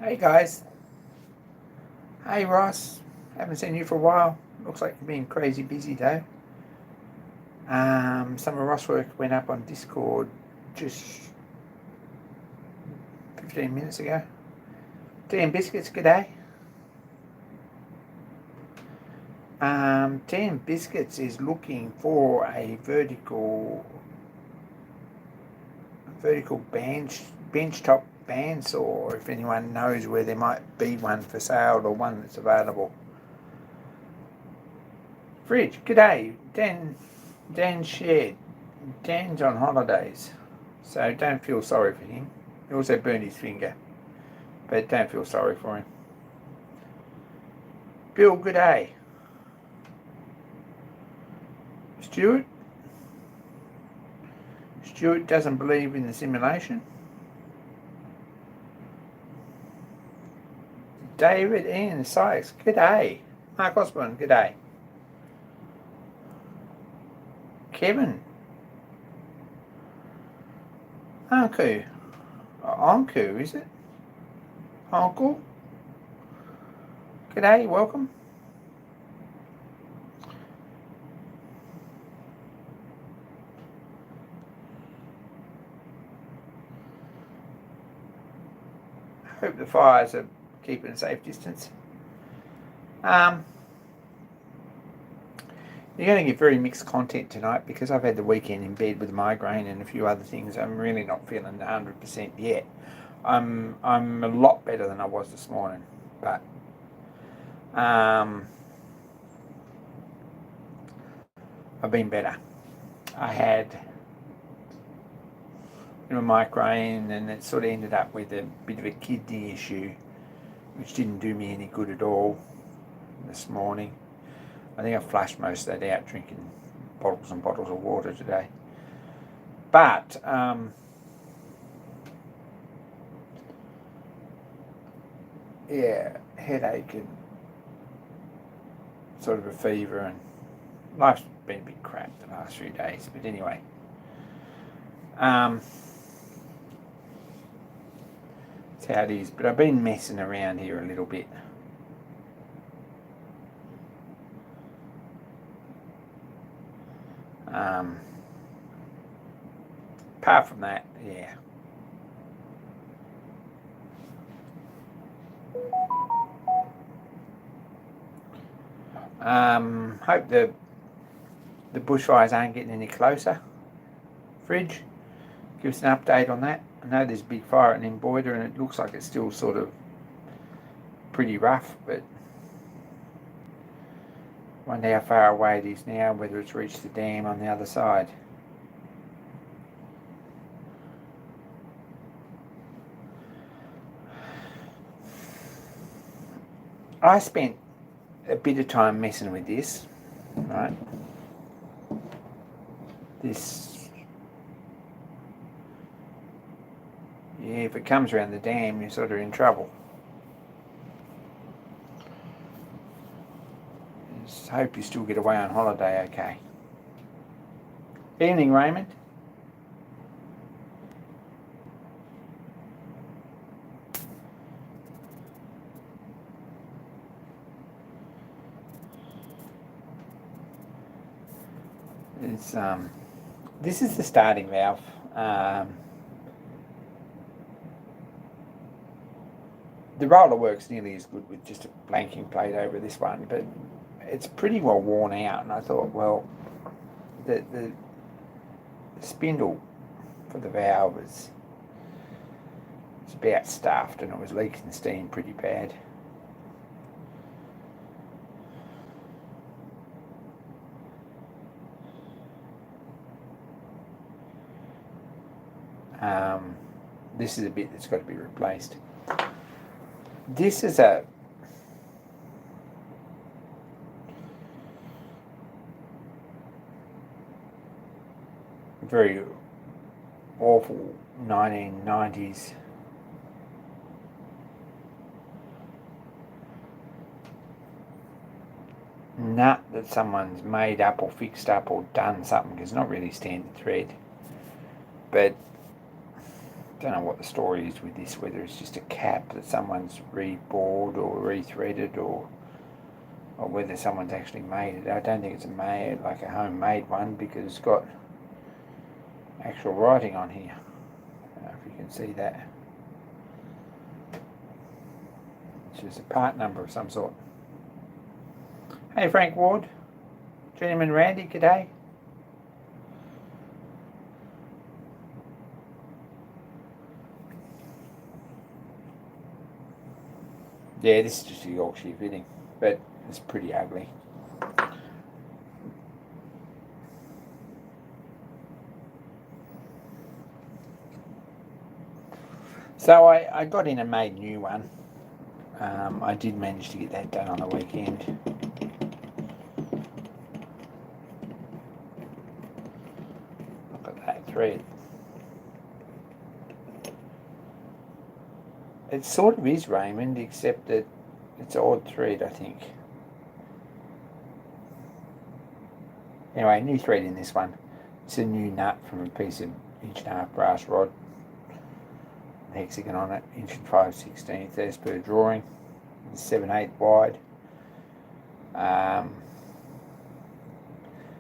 Hey guys. Hey Ross. Haven't seen you for a while. Looks like you've been crazy busy though. Some of Ross work went up on Discord just 15 minutes ago. Tea and Biscuits, g'day. Tea and Biscuits is looking for a vertical bench top bandsaw. If anyone knows where there might be one for sale or one that's available. Fridge, g'day. Dan shared. Dan's on holidays, so don't feel sorry for him. He also burned his finger, but don't feel sorry for him. Bill, g'day. Stuart doesn't believe in the simulation. David Ian Sykes, g'day. Mark Osborne, g'day. Kevin. Anku, is it? Uncle? G'day, welcome. Hope the fires are keeping a safe distance. You're going to get very mixed content tonight because I've had the weekend in bed with a migraine and a few other things. I'm really not feeling 100% yet. I'm a lot better than I was this morning, but I've been better. I had a migraine and it sort of ended up with a bit of a kidney issue, which didn't do me any good at all this morning. I think I flushed most of that out drinking bottles and bottles of water today. But yeah, headache and sort of a fever, and life's been a bit crap the last few days. But anyway, that's how it is. But I've been messing around here a little bit. Apart from that, yeah. Hope the bushfires aren't getting any closer. Fridge, give us an update on that. I know there's a big fire in Boyder and it looks like it's still sort of pretty rough, but I wonder how far away it is now, whether it's reached the dam on the other side. I spent a bit of time messing with this, right? Yeah, if it comes around the dam, you're sort of in trouble. Just hope you still get away on holiday okay. Evening, Raymond. This is the starting valve. The roller works nearly as good with just a blanking plate over this one, but it's pretty well worn out, and I thought, well, the spindle for the valve is about stuffed and it was leaking steam pretty bad. This is a bit that's got to be replaced. This is a very awful 1990s nut that someone's made up or fixed up or done something, because it's not really standard thread, but don't know what the story is with this, whether it's just a cap that someone's rebored or rethreaded, or whether someone's actually made it. I don't think it's a homemade one, because it's got actual writing on here. I don't know if you can see that. It's just a part number of some sort. Hey Frank Ward, Gentleman Randy, g'day. Yeah, this is just a Yorkshire fitting, but it's pretty ugly. So I got in and made a new one. I did manage to get that done on the weekend. Look at that thread. It sort of is Raymond, except that it's odd thread, I think. Anyway, new thread in this one. It's a new nut from a piece of 1.5" brass rod. Hexagon on it, 1 5/16 as per drawing. It's 7/8 wide.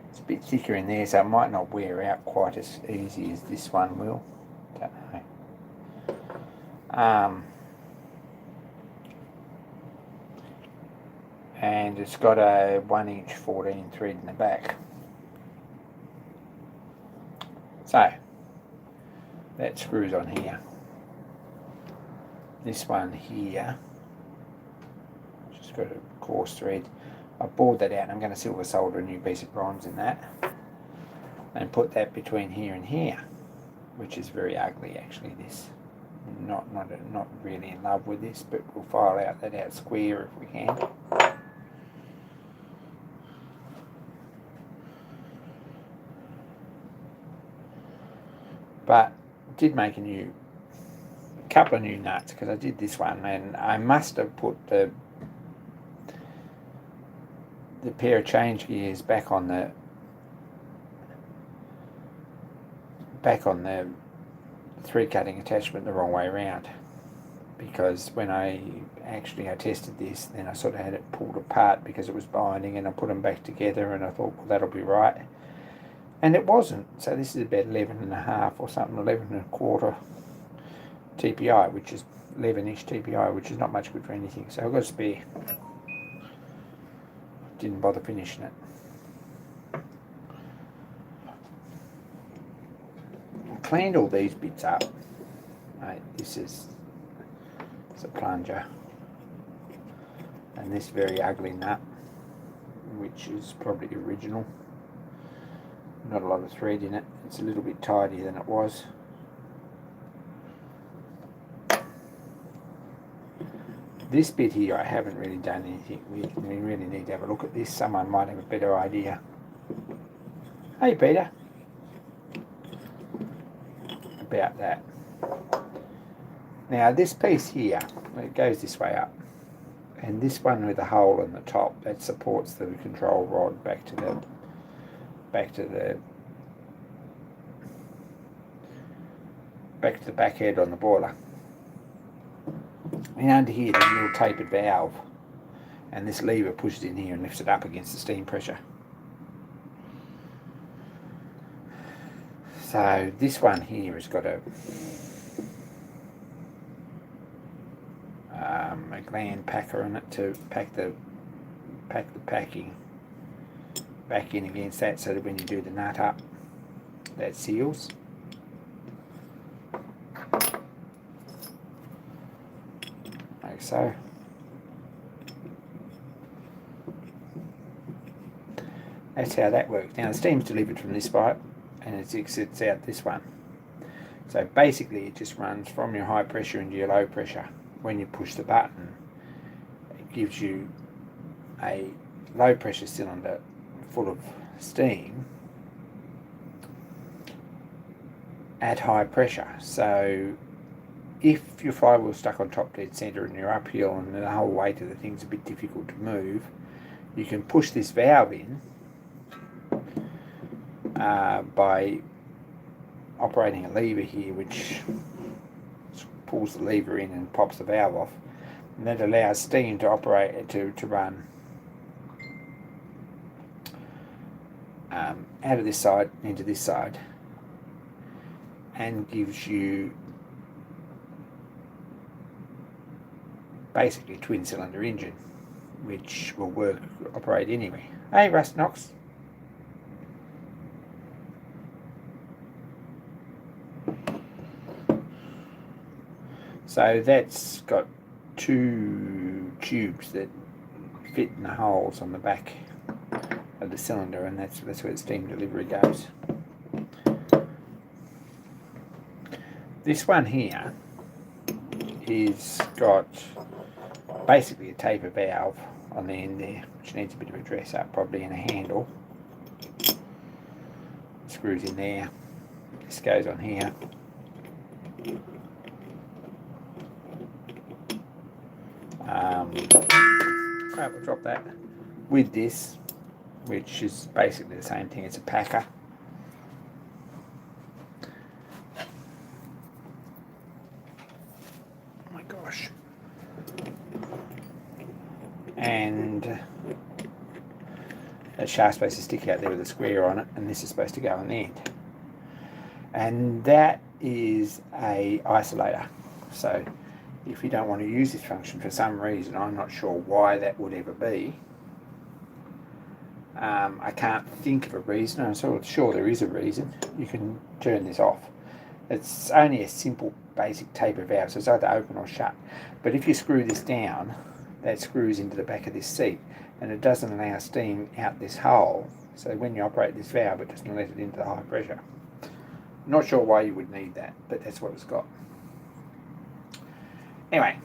It's a bit thicker in there, so it might not wear out quite as easy as this one will. Don't know. And it's got a 1" 14 thread in the back. So that screws on here. This one here, just got a coarse thread. I bored that out, and I'm going to silver solder a new piece of bronze in that, and put that between here and here, which is very ugly actually. This, not really in love with this, but we'll file that out square if we can. But did make a couple of new nuts, because I did this one, and I must have put the pair of change gears back on the thread cutting attachment the wrong way around, because when I tested this, then I sort of had it pulled apart because it was binding, and I put them back together, and I thought, well, that'll be right, and it wasn't. So this is about 11.5 or something, 11.25 TPI, which is 11-ish TPI, which is not much good for anything. So I've got a spare. Didn't bother finishing it. Cleaned all these bits up. Mate, this is a plunger. And this very ugly nut, which is probably original. Not a lot of thread in it. It's a little bit tidier than it was. This bit here I haven't really done anything with. We really need to have a look at this. Someone might have a better idea. Hey Peter. About that. Now this piece here, it goes this way up, and this one with a hole in the top, that supports the control rod back to the back head on the boiler. And under here there's a little tapered valve, and this lever pushes in here and lifts it up against the steam pressure. So this one here has got a gland packer in it to pack the packing back in against that, so that when you do the nut up, that seals. Like so. That's how that works. Now the steam's delivered from this pipe, and it exits out this one. So basically it just runs from your high pressure into your low pressure. When you push the button, it gives you a low pressure cylinder full of steam at high pressure. So if your flywheel's stuck on top dead centre and you're uphill and the whole weight of the thing's a bit difficult to move, you can push this valve in by operating a lever here, which pulls the lever in and pops the valve off, and that allows steam to operate to run out of this side into this side, and gives you basically a twin cylinder engine, which will operate anyway. Hey, Rust Knox. So that's got 2 tubes that fit in the holes on the back of the cylinder, and that's where the steam delivery goes. This one here is got basically a taper valve on the end there, which needs a bit of a dress up probably, and a handle. Screws in there. This goes on here. Crap, we'll drop that. With this, which is basically the same thing, it's a packer. Oh my gosh. And that shaft's supposed to stick out there with a square on it, and this is supposed to go on the end. And that is a isolator. So if you don't want to use this function for some reason, I'm not sure why that would ever be. I can't think of a reason. I'm sort of sure there is a reason. You can turn this off. It's only a simple basic taper valve, so it's either open or shut. But if you screw this down, that screws into the back of this seat, and it doesn't allow steam out this hole. So when you operate this valve, it doesn't let it into the high pressure. Not sure why you would need that, but that's what it's got. Anyway,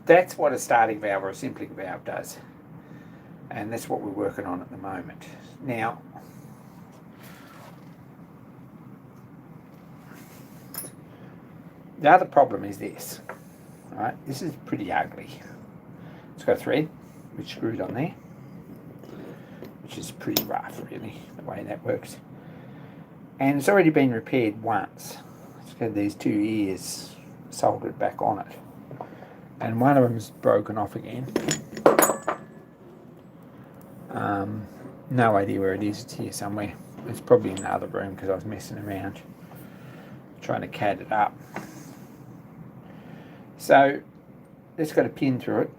that's what a starting valve or a simpling valve does, and that's what we're working on at the moment. Now, the other problem is this. Right, this is pretty ugly. It's got a thread which screws on there, which is pretty rough really, the way that works. And it's already been repaired once. It's got these 2 ears soldered back on it, and one of them's broken off again. No idea where it is. It's here somewhere. It's probably in the other room because I was messing around trying to CAD it up. So it's got a pin through it,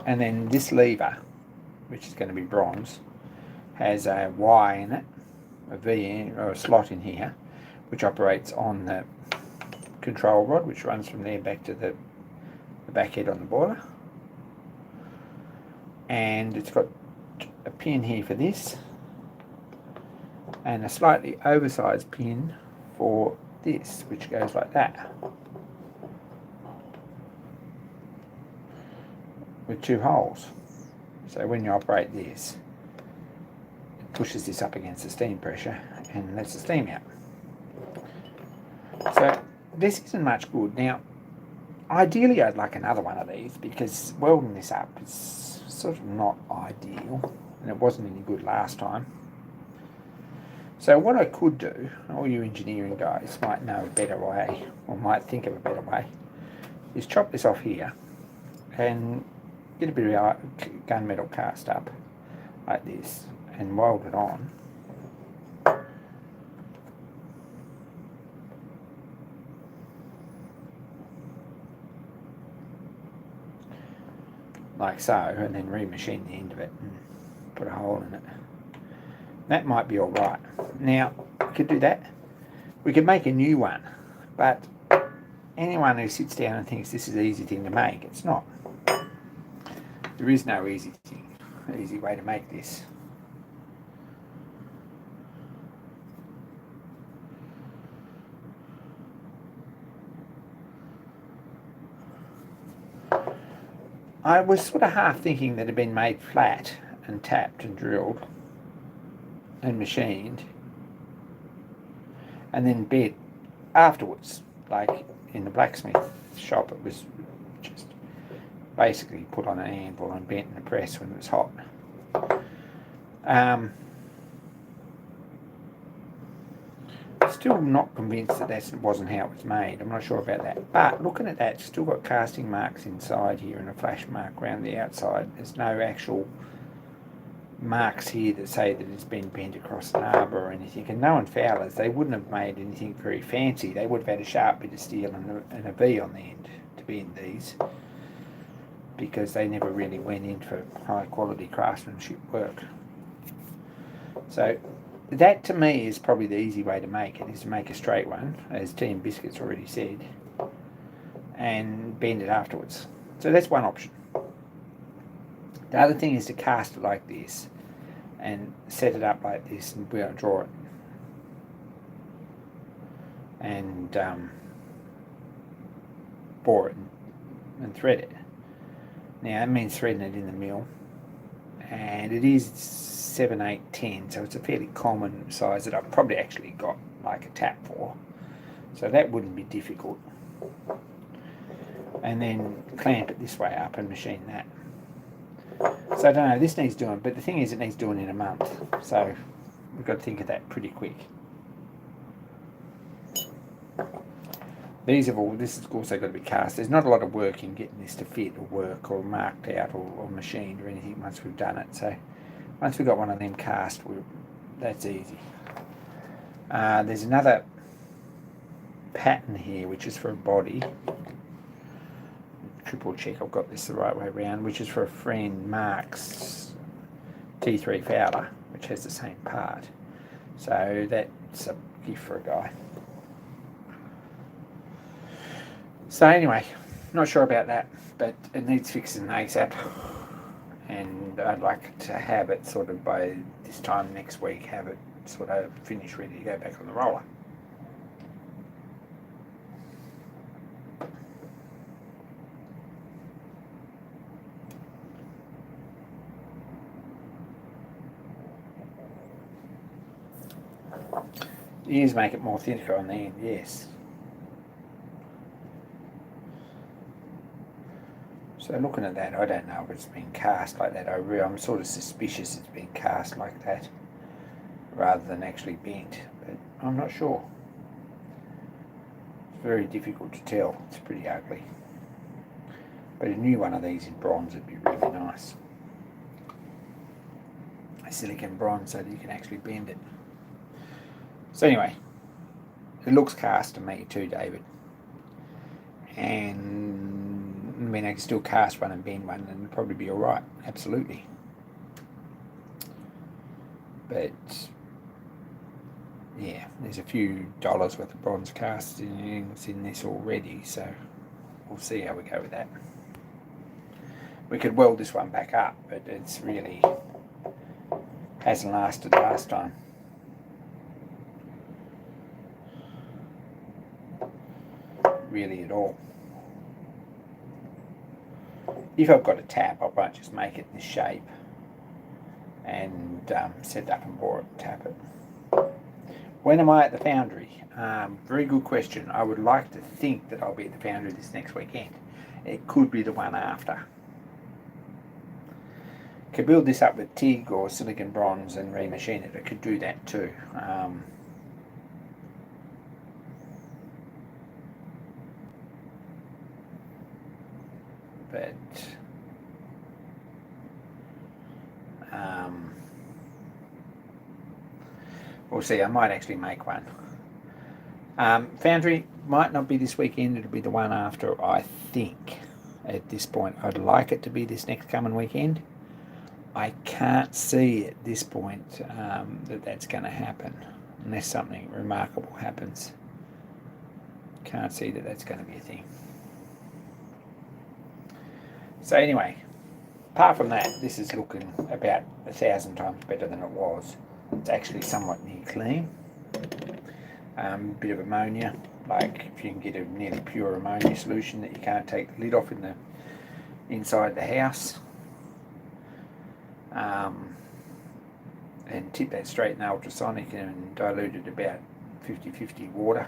and then this lever, which is going to be bronze, has a Y in it, a V in, or a slot in here, which operates on the control rod, which runs from there back to the back head on the boiler. And it's got a pin here for this, and a slightly oversized pin for this, which goes like that, with 2 holes. So when you operate this, it pushes this up against the steam pressure and lets the steam out. So this isn't much good. Now, ideally I'd like another one of these, because welding this up is sort of not ideal, and it wasn't any good last time. So what I could do, all you engineering guys might know a better way, or might think of a better way, is chop this off here and get a bit of gunmetal cast up like this and weld it on. Like so, and then remachine the end of it and put a hole in it. That might be alright. Now, we could do that. We could make a new one, but anyone who sits down and thinks this is an easy thing to make, it's not. There is no easy way to make this. I was sort of half thinking that it had been made flat and tapped and drilled and machined and then bent afterwards, like in the blacksmith shop. It was just basically put on an anvil and bent in a press when it was hot. Still not convinced that that wasn't how it was made. I'm not sure about that. But looking at that, it's still got casting marks inside here and a flash mark around the outside. There's no actual marks here that say that it's been bent across an arbor or anything. And knowing Fowlers, they wouldn't have made anything very fancy. They would have had a sharp bit of steel and a V on the end to bend these, because they never really went in for high quality craftsmanship work. So that to me is probably the easy way to make it, is to make a straight one, as Tea and Biscuits already said, and bend it afterwards. So that's one option. The other thing is to cast it like this and set it up like this and be able to draw it and bore it and thread it. Now that means threading it in the mill, and it is 7, 8, 10, so it's a fairly common size that I've probably actually got like a tap for, so that wouldn't be difficult. And then clamp it this way up and machine that. So I don't know, this needs doing, but the thing is it needs doing in a month, so we've got to think of that pretty quick. This has also got to be cast. There's not a lot of work in getting this to fit or work or marked out or machined or anything once we've done it. So once we've got one of them cast, that's easy. There's another pattern here which is for a body. Triple check I've got this the right way around, which is for a friend Mark's T3 Fowler, which has the same part. So that's a gift for a guy. So anyway, not sure about that, but it needs fixing ASAP, and I'd like to have it sort of by this time next week, have it sort of finished, ready to go back on the roller. The ears make it more thicker on the end, yes. So looking at that, I don't know if it's been cast like that. I'm sort of suspicious it's been cast like that rather than actually bent, but I'm not sure. It's very difficult to tell. It's pretty ugly. But a new one of these in bronze would be really nice. A silicon bronze so that you can actually bend it. So anyway, it looks cast to me too, David. And I mean, I can still cast one and bend one and it'll probably be alright, absolutely. But yeah, there's a few dollars worth of bronze castings in this already, so we'll see how we go with that. We could weld this one back up, but it's really hasn't lasted last time. Really at all. If I've got a tap, I might just make it this shape and set it up and bore it and tap it. When am I at the foundry? Very good question. I would like to think that I'll be at the foundry this next weekend. It could be the one after. Could build this up with TIG or silicon bronze and remachine it. I could do that too. But we'll see. I might actually make one. Foundry might not be this weekend. It'll be the one after, I think. At this point, I'd like it to be this next coming weekend. I can't see at this point that that's going to happen unless something remarkable happens. Can't see that that's going to be a thing. So anyway, apart from that, this is looking about 1,000 times better than it was. It's actually somewhat near clean. Bit of ammonia, like if you can get a nearly pure ammonia solution that you can't take the lid off in the inside the house, and tip that straight in ultrasonic and dilute it about 50-50 water.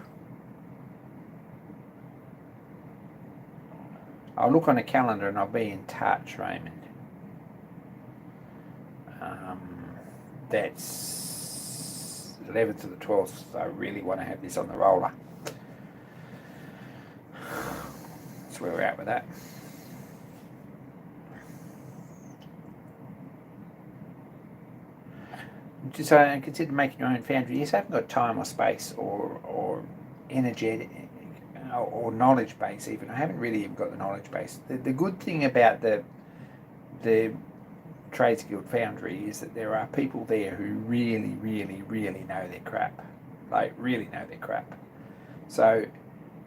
I'll look on the calendar and I'll be in touch, Raymond. That's 11th to the 12th, so I really want to have this on the roller. That's where we're at with that. Just consider making your own foundry. Yes, I haven't got time or space or energetic or knowledge base even. I haven't really even got the knowledge base. The good thing about the Trades Guild Foundry is that there are people there who really, really, really know their crap. Like, really know their crap. So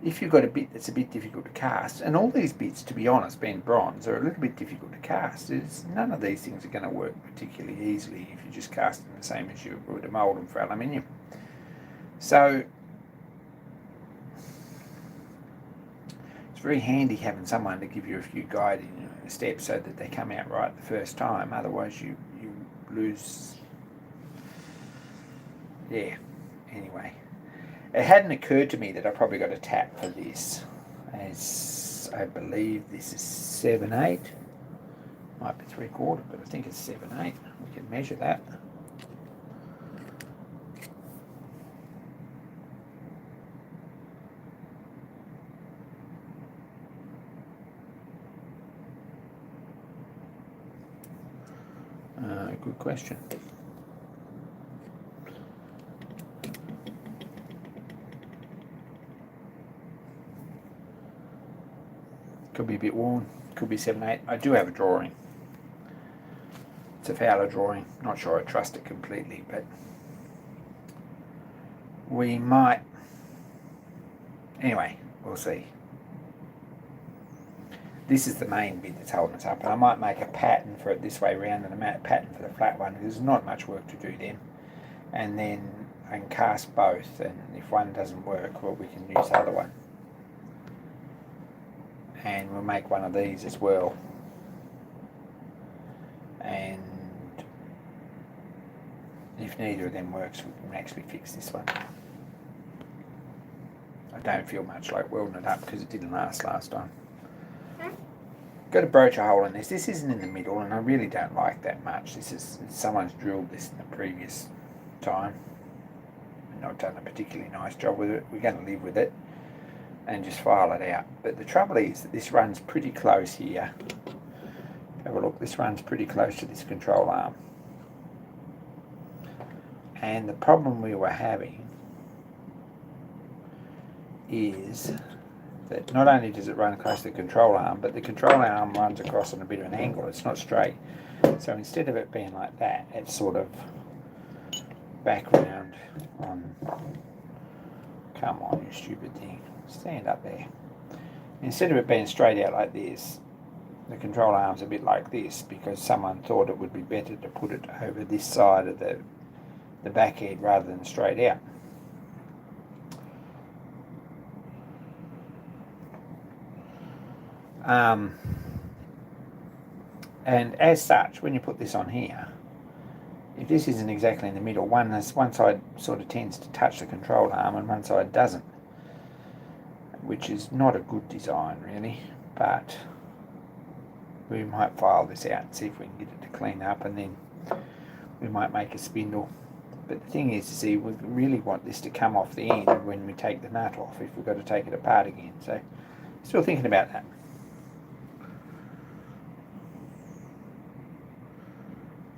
if you've got a bit that's a bit difficult to cast, and all these bits, to be honest, being bronze, are a little bit difficult to cast. None of these things are going to work particularly easily if you just cast them the same as you would mould them for aluminium. So it's very handy having someone to give you a few guiding steps so that they come out right the first time. Otherwise you lose. Yeah, anyway. It hadn't occurred to me that I probably got a tap for this, as I believe this is 7/8. Might be 3/4, but I think it's 7/8. We can measure that. Good question. Could be a bit worn, could be 7/8. I do have a drawing. It's a Fowler drawing. Not sure I trust it completely, but we might. Anyway, we'll see. This is the main bit that's holding us up, and I might make a pattern for it this way round and a pattern for the flat one, because there's not much work to do then. And then I can cast both, and if one doesn't work, well, we can use the other one. And we'll make one of these as well. And if neither of them works, we can actually fix this one. I don't feel much like welding it up because it didn't last last time. Got a broach a hole in this. This isn't in the middle, and I really don't like that much. This is, someone's drilled this in the previous time and not done a particularly nice job with it. We're going to live with it and just file it out. But the trouble is that this runs pretty close here. Have a look. This runs pretty close to this control arm. And the problem we were having is that not only does it run close to the control arm, but the control arm runs across on a bit of an angle. It's not straight. So instead of it being like that, it's sort of back round on. Come on, you stupid thing. Stand up there. Instead of it being straight out like this, the control arm's a bit like this, because someone thought it would be better to put it over this side of the back head rather than straight out. And as such, when you put this on here, if this isn't exactly in the middle, one side sort of tends to touch the control arm and one side doesn't, which is not a good design really, but we might file this out and see if we can get it to clean up, and then we might make a spindle. But the thing is, see, we really want this to come off the end when we take the nut off, if we've got to take it apart again. So still thinking about that.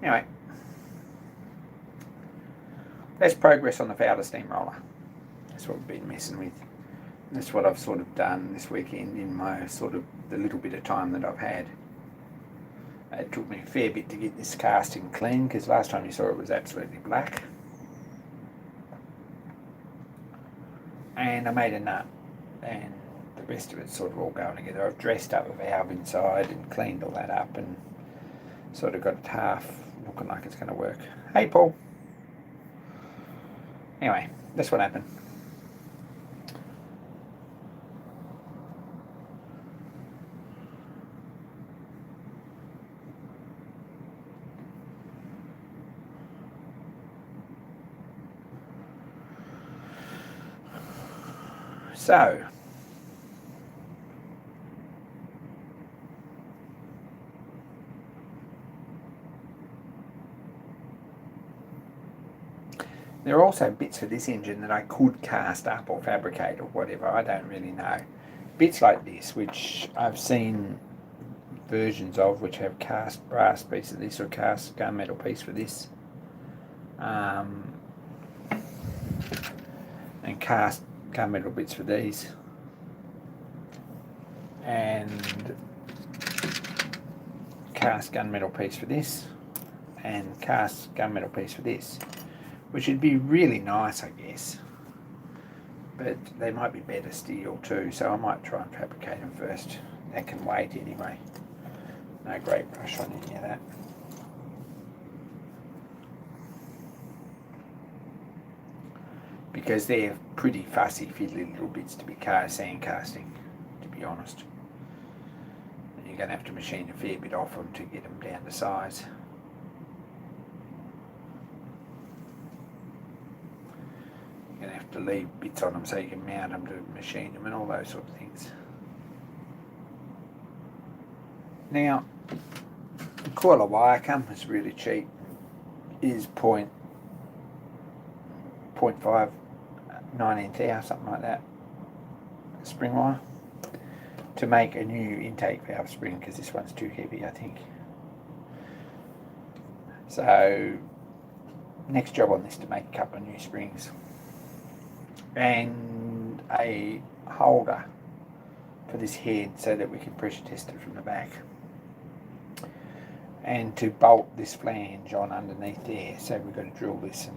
Anyway, that's progress on the Fowler steamroller. That's what we've been messing with. That's what I've sort of done this weekend in my sort of the little bit of time that I've had. It took me a fair bit to get this casting clean, because last time you saw it was absolutely black. And I made a nut, and the rest of it's sort of all going together. I've dressed up a valve inside and cleaned all that up, and sort of got it half looking like it's going to work. Hey Paul. Anyway, that's what happened. So, There are also bits for this engine that I could cast up or fabricate or whatever, I don't really know. Bits like this, which I've seen versions of, which have cast brass piece of this or cast gunmetal piece for this. And cast gunmetal bits for these. And cast gunmetal piece for this. And cast gunmetal piece for this. Which would be really nice, I guess. But they might be better steel too, so I might try and fabricate them first. That can wait anyway. No great rush on any of that. Because they're pretty fussy, fiddly little bits to be sand casting, to be honest. And you're going to have to machine a fair bit off them to get them down to size. You're going to have to leave bits on them so you can mount them to machine them and all those sort of things. Now, the coil of wire is really cheap. Is 0.5 19th hour, something like that, spring wire, to make a new intake valve spring, because this one's too heavy, I think. So next job on this to make a couple of new springs and a holder for this head so that we can pressure test it from the back, and to bolt this flange on underneath there. So we've got to drill this and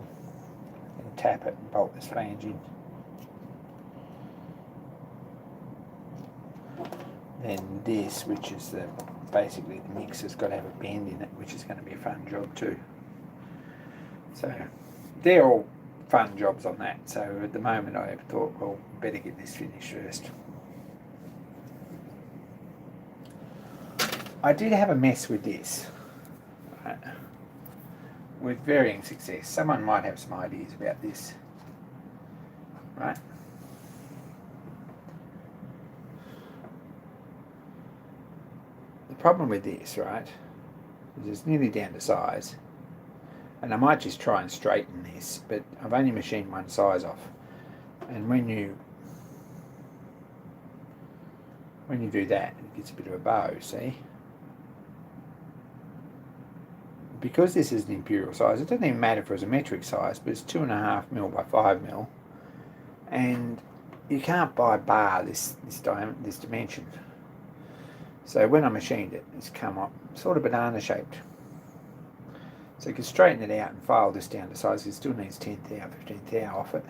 tap it and bolt this flange in. Then this, which is basically the mixer's got to have a bend in it, which is going to be a fun job too. So they're all fun jobs on that. So at the moment I thought, well, better get this finished first. I did have a mess with this, right, with varying success. Someone might have some ideas about this, right? The problem with this, right, is it's nearly down to size, and I might just try and straighten this, but I've only machined one size off, and when you do that, it gets a bit of a bow, see? Because this is an imperial size, it doesn't even matter if it was a metric size, but it's 2.5mm by 5mm, and you can't buy bar this dimension. So when I machined it, it's come up sort of banana shaped. So you can straighten it out and file this down to size. It still needs 10th hour, 15th hour off it,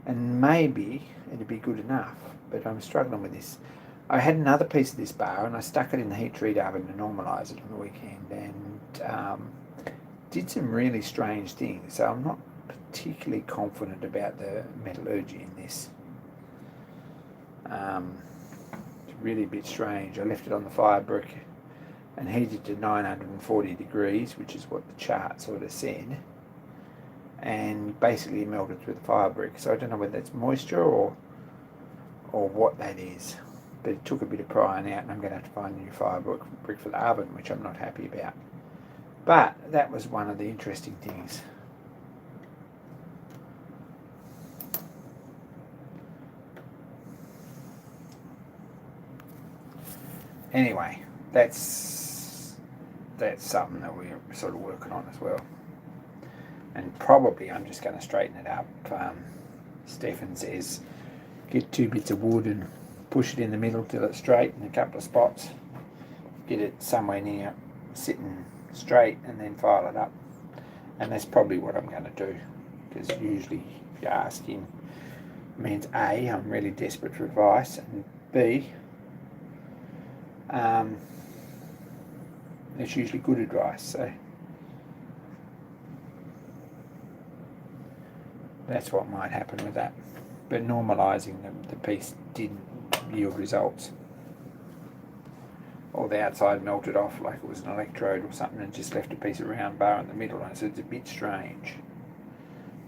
and maybe it'd be good enough, but I'm struggling with this. I had another piece of this bar and I stuck it in the heat treat oven to normalise it on the weekend, and did some really strange things. So I'm not particularly confident about the metallurgy in this. It's really a bit strange. I left it on the fire brick and heated to 940 degrees, which is what the chart sort of said, and basically melted through the fire brick. So I don't know whether that's moisture or what that is. But it took a bit of prying out, and I'm going to have to find a new fire brick for the oven, which I'm not happy about. But that was one of the interesting things. Anyway, that's something that we're sort of working on as well. And probably I'm just going to straighten it up. Stefan says, get 2 bits of wood and push it in the middle till it's straight in a couple of spots. Get it somewhere near sitting straight and then file it up. And that's probably what I'm going to do, because usually if you ask him, it means A, I'm really desperate for advice, and B, it's usually good advice. So that's what might happen with that. But normalising the piece didn't yield results. All the outside melted off like it was an electrode or something, and just left a piece of round bar in the middle, and so it's a bit strange.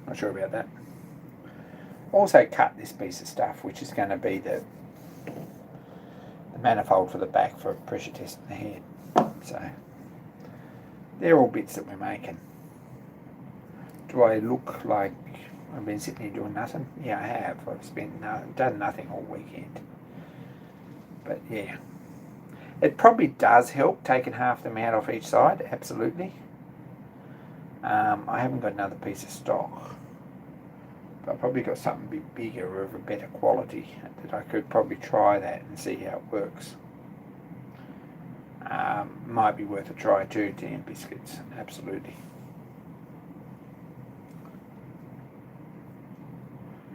Not sure about that. Also cut this piece of stuff, which is going to be the manifold for the back for pressure testing the head. So they're all bits that we're making. Do I look like I've been sitting here doing nothing? Yeah, I have. I've done nothing all weekend. But yeah, it probably does help taking half the amount off each side. Absolutely. I haven't got another piece of stock, but I've probably got something a bit bigger or of a better quality that I could probably try that and see how it works. Might be worth a try too, damn biscuits. Absolutely.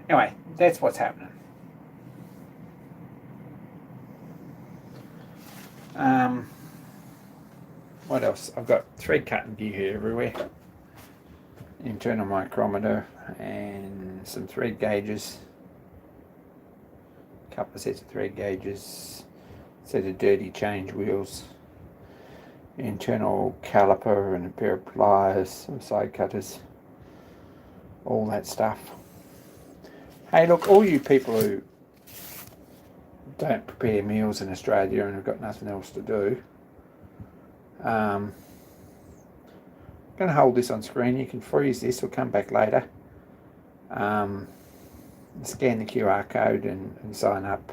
Anyway, that's what's happening. What else? I've got thread cutting gear here everywhere. Internal micrometer and some thread gauges. A couple of sets of thread gauges. Set of dirty change wheels. Internal caliper and a pair of pliers, some side cutters. All that stuff. Hey, look, all you people who don't prepare meals in Australia and have got nothing else to do, I'm going to hold this on screen. You can freeze this or come back later. Scan the QR code and sign up.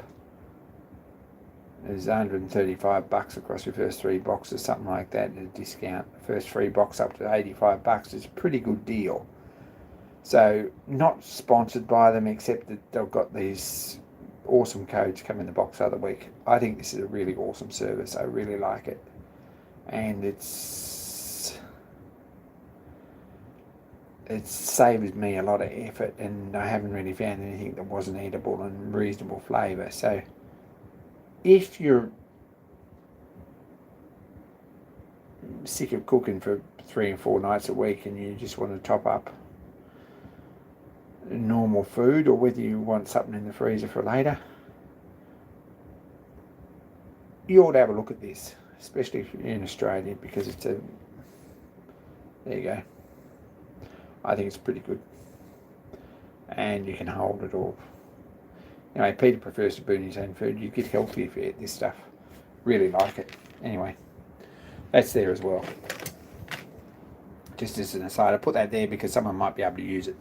There's $135 across your first 3 boxes, something like that, at a discount. First 3 box up to $85 is a pretty good deal. So, not sponsored by them, except that they've got these awesome codes come in the box the other week. I think this is a really awesome service. I really like it. And it saves me a lot of effort, and I haven't really found anything that wasn't eatable and reasonable flavour. So, if you're sick of cooking for 3 and 4 nights a week and you just want to top up normal food, or whether you want something in the freezer for later, you ought to have a look at this, especially if you're in Australia, because there you go. I think it's pretty good, and you can hold it all. Anyway, Peter prefers to burn his own food. You get healthy if you eat this stuff. Really like it. Anyway, that's there as well. Just as an aside, I put that there because someone might be able to use it.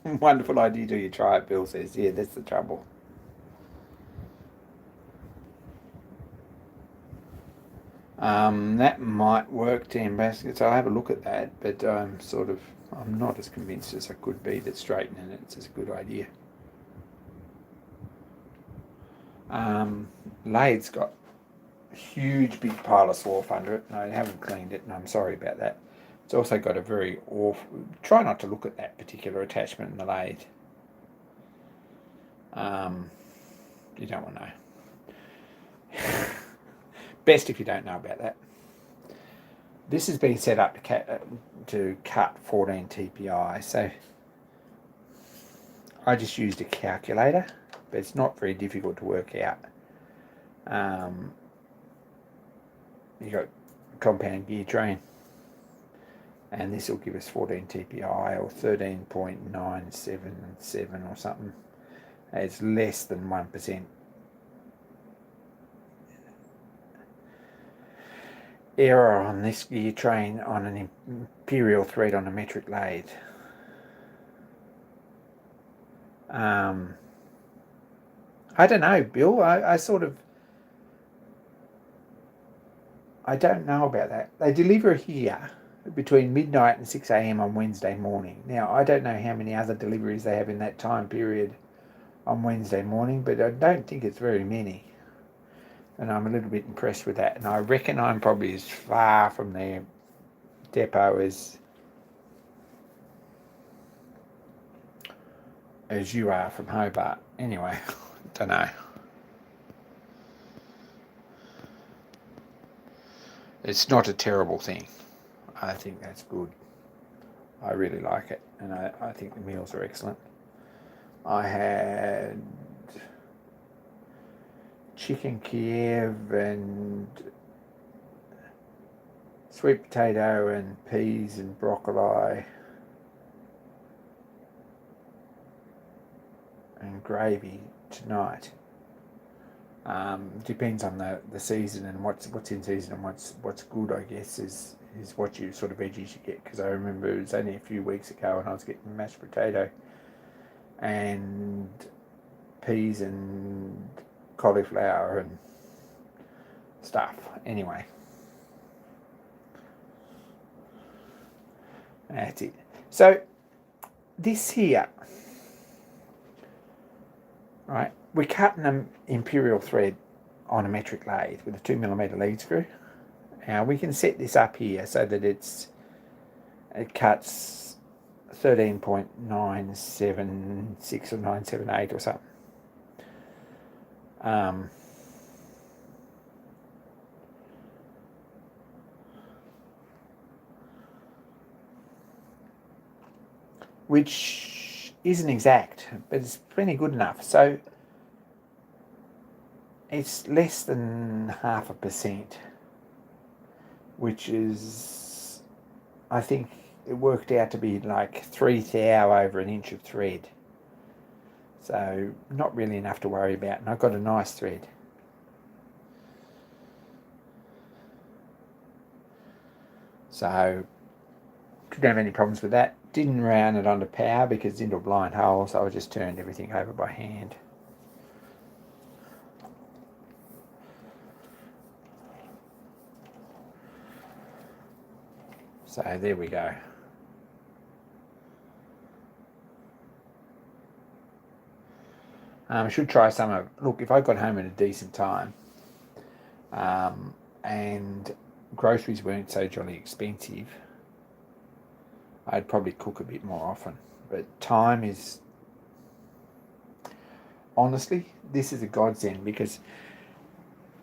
Wonderful idea till you try it, Bill says. Yeah, that's the trouble. That might work, 10 baskets. I'll have a look at that, but I'm not as convinced as I could be that straightening it's a good idea. Lathe's got a huge big pile of swarf under it, and I haven't cleaned it, and I'm sorry about that. It's also got a very awful... Try not to look at that particular attachment in the lathe. You don't want to know. Best if you don't know about that. This has been set up to cut 14 TPI, so I just used a calculator, but it's not very difficult to work out. You got compound gear train, and this will give us 14 TPI or 13.977 or something. It's less than 1% error on this gear train on an imperial thread on a metric lathe. I don't know, Bill. I don't know about that. They deliver here between midnight and 6 a.m. on Wednesday morning. Now, I don't know how many other deliveries they have in that time period on Wednesday morning, but I don't think it's very many. And I'm a little bit impressed with that. And I reckon I'm probably as far from their depot as you are from Hobart. Anyway, don't know. It's not a terrible thing. I think that's good. I really like it, and I think the meals are excellent. I had chicken Kiev and sweet potato and peas and broccoli and gravy tonight. Depends on the season and what's in season and what's good, I guess, is is what you sort of veggies you get, because I remember it was only a few weeks ago when I was getting mashed potato and peas and cauliflower and stuff. Anyway, that's it. So this here, right, we're cutting an imperial thread on a metric lathe with a 2mm lead screw. Now we can set this up here so that it cuts 13.976 or 978 or something. Which isn't exact, but it's plenty good enough. So it's less than 0.5%, which is, I think it worked out to be like 1/3 thou over an inch of thread. So not really enough to worry about, and I've got a nice thread. So didn't have any problems with that. Didn't round it under power because it's into a blind hole, so I just turned everything over by hand. So there we go. I should try some of, look, if I got home at a decent time and groceries weren't so jolly expensive, I'd probably cook a bit more often. But time is, honestly, this is a godsend, because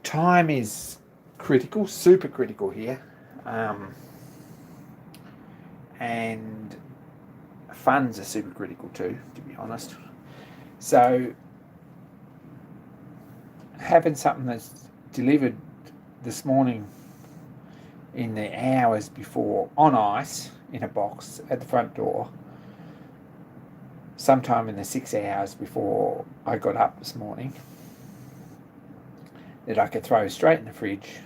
time is critical, super critical here. And funds are super critical too, to be honest. So having something that's delivered this morning in the hours before on ice in a box at the front door, sometime in the 6 hours before I got up this morning, that I could throw straight in the fridge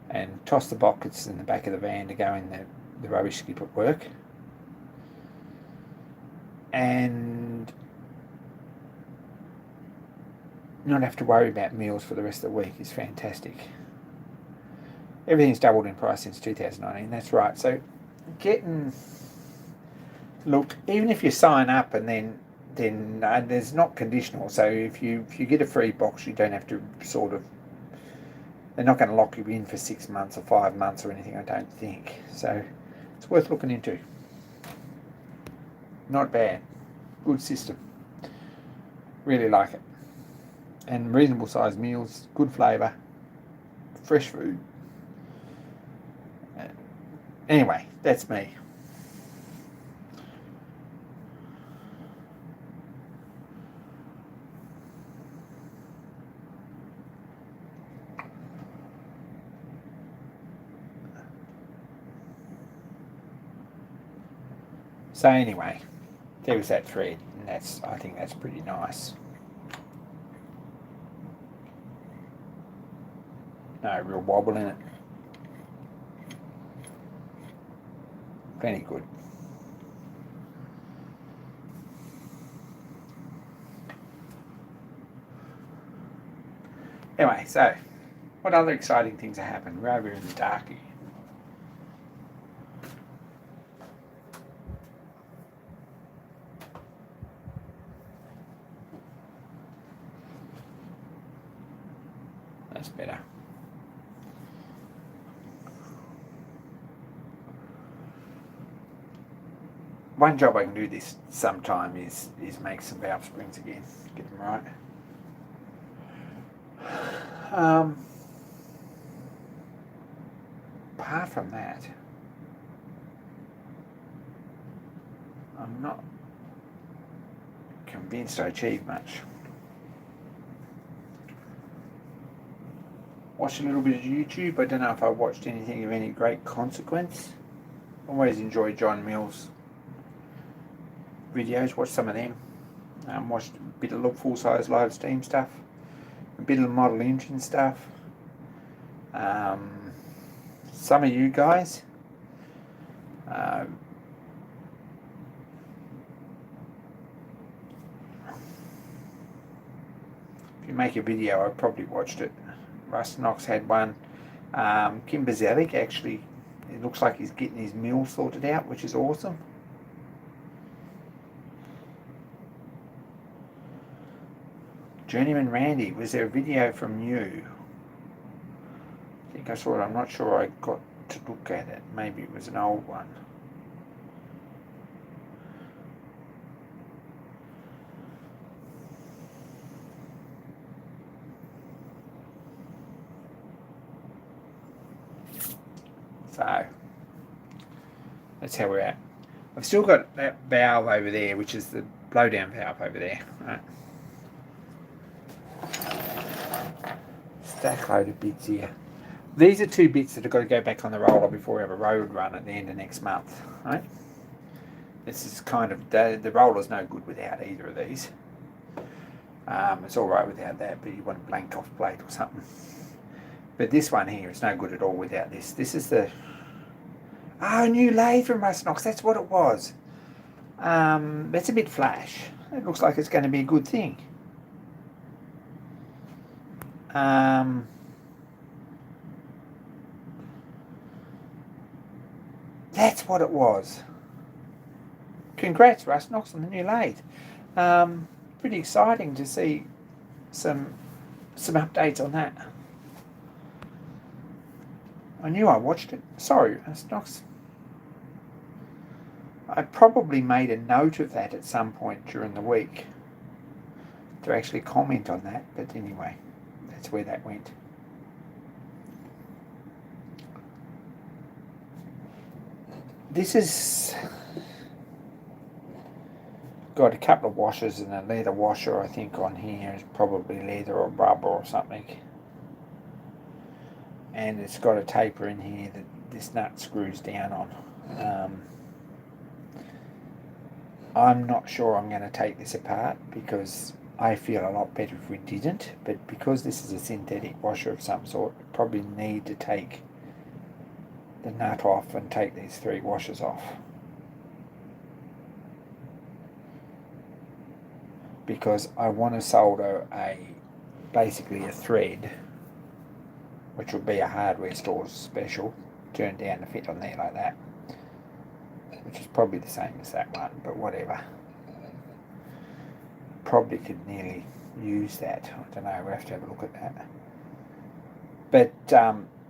and toss the buckets in the back of the van to go in the rubbish skip at work, and not have to worry about meals for the rest of the week is fantastic. Everything's doubled in price since 2019, that's right. So look, even if you sign up and then there's not conditional, so if you get a free box, you don't have to they're not going to lock you in for 6 months or 5 months or anything, I don't think. So it's worth looking into. Not bad. Good system. Really like it. And reasonable sized meals, good flavour, fresh food. Anyway, that's me. So anyway, there was that thread, and I think that's pretty nice. No real wobble in it. Plenty good. Anyway, so what other exciting things have happened? We're over in the dark here. That's better. One job I can do this sometime is make some valve springs again, get them right. Apart from that, I'm not convinced I achieved much. Watched a little bit of YouTube. I don't know if I watched anything of any great consequence. Always enjoy John Mills' videos, watched some of them. Watched a bit of full-size live steam stuff, a bit of model engine stuff, some of you guys. If you make a video, I probably watched it. Russ Knox had one. Kim Bazelic actually, it looks like he's getting his mill sorted out, which is awesome. Journeyman Randy, was there a video from you? I think I saw it. I'm not sure I got to look at it. Maybe it was an old one. So that's how we're at. I've still got that valve over there, which is the blowdown valve over there. Right. Stack load of bits here. These are 2 bits that have got to go back on the roller before we have a road run at the end of next month. Right. This is kind of, the roller's no good without either of these. It's alright without that, but you want a blank off plate or something. But this one here is no good at all without this. This is the... Oh, new lathe from Russ Knox. That's what it was. That's a bit flash. It looks like it's going to be a good thing. That's what it was. Congrats, Russ Knox, on the new lathe. Pretty exciting to see some updates on that. I knew I watched it. Sorry, Russ Knox. I probably made a note of that at some point during the week to actually comment on that, but anyway, that's where that went. This has got a couple of washers and a leather washer, I think, on here. It's probably leather or rubber or something. And it's got a taper in here that this nut screws down on. I'm not sure I'm going to take this apart because I feel a lot better if we didn't, but because this is a synthetic washer of some sort, we probably need to take the nut off and take these 3 washers off. Because I want to solder basically a thread, which will be a hardware store special, turned down to fit on there like that, which is probably the same as that one, but whatever. Probably could nearly use that. I don't know, we'll have to have a look at that. But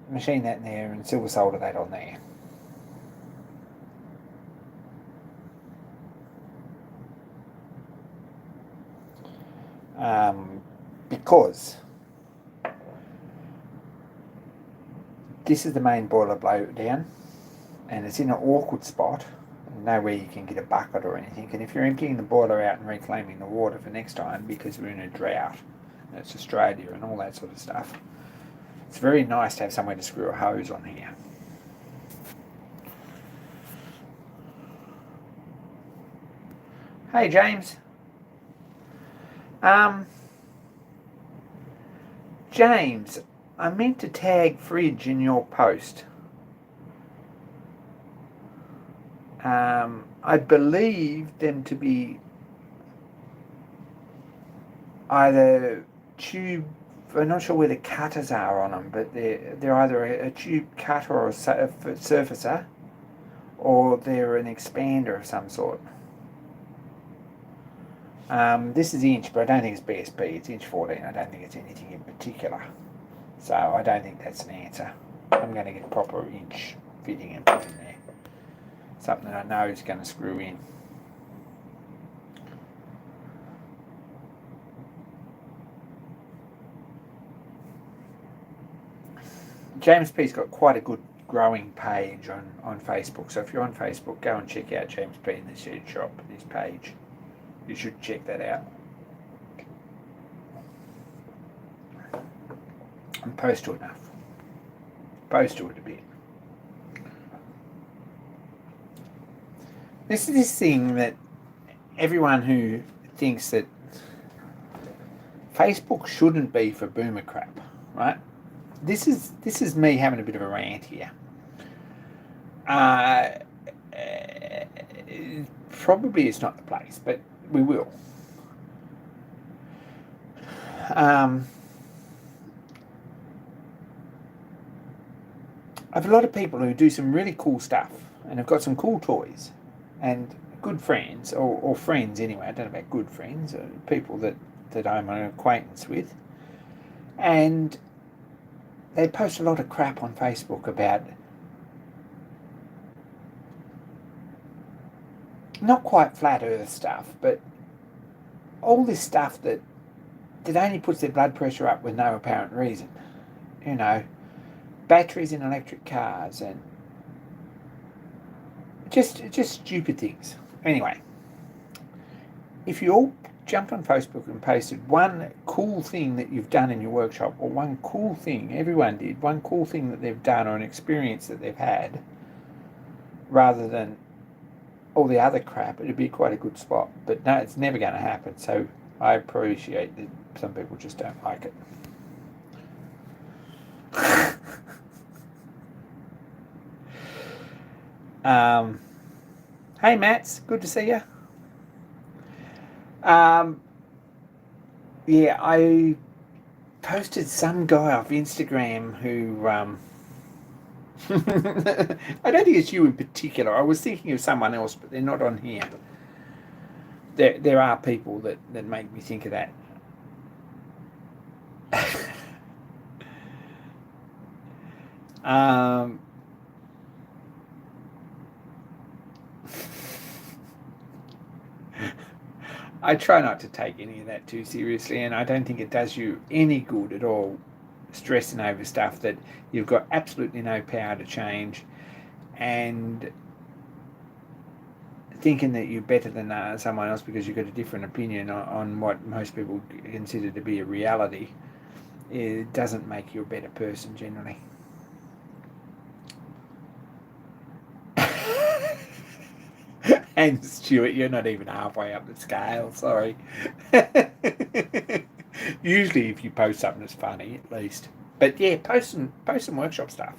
machine that in there and silver solder that on there. Because this is the main boiler blowdown, and it's in an awkward spot, nowhere you can get a bucket or anything. And if you're emptying the boiler out and reclaiming the water for next time, because we're in a drought, and it's Australia and all that sort of stuff, it's very nice to have somewhere to screw a hose on here. Hey James. James, I meant to tag Fridge in your post. I believe them to be either tube, I'm not sure where the cutters are on them, but they're either a tube cutter or a surfacer, or they're an expander of some sort. This is inch, but I don't think it's BSP. It's inch 14. I don't think it's anything in particular. So I don't think that's an answer. I'm going to get proper inch fitting and put in there. Something that I know is going to screw in. James P's got quite a good growing page on Facebook. So if you're on Facebook, go and check out James P in the Shed Shop, his page. You should check that out. And post to enough. Post to it a bit. This is this thing that everyone who thinks that Facebook shouldn't be for boomer crap, right? This is me having a bit of a rant here. Uh, Probably it's not the place, but we will. I have a lot of people who do some really cool stuff and have got some cool toys and good friends, or friends anyway. I don't know about good friends, people that I'm an acquaintance with. And they post a lot of crap on Facebook about not quite flat earth stuff, but all this stuff that only puts their blood pressure up with no apparent reason. You know, batteries in electric cars and just stupid things. Anyway, if you all jumped on Facebook and posted one cool thing that you've done in your workshop, or one cool thing everyone did, one cool thing that they've done or an experience that they've had, rather than all the other crap, it'd be quite a good spot. But no, it's never going to happen. So I appreciate that some people just don't like it. Hey, Mats, good to see you. Yeah, I posted some guy off Instagram who I don't think it's you in particular. I was thinking of someone else, but they're not on here. There are people that make me think of that. I try not to take any of that too seriously, and I don't think it does you any good at all, stressing over stuff that you've got absolutely no power to change, and thinking that you're better than someone else because you've got a different opinion on what most people consider to be a reality. It doesn't make you a better person generally. And Stuart, you're not even halfway up the scale, sorry. Usually if you post something that's funny, at least. But yeah, post some workshop stuff.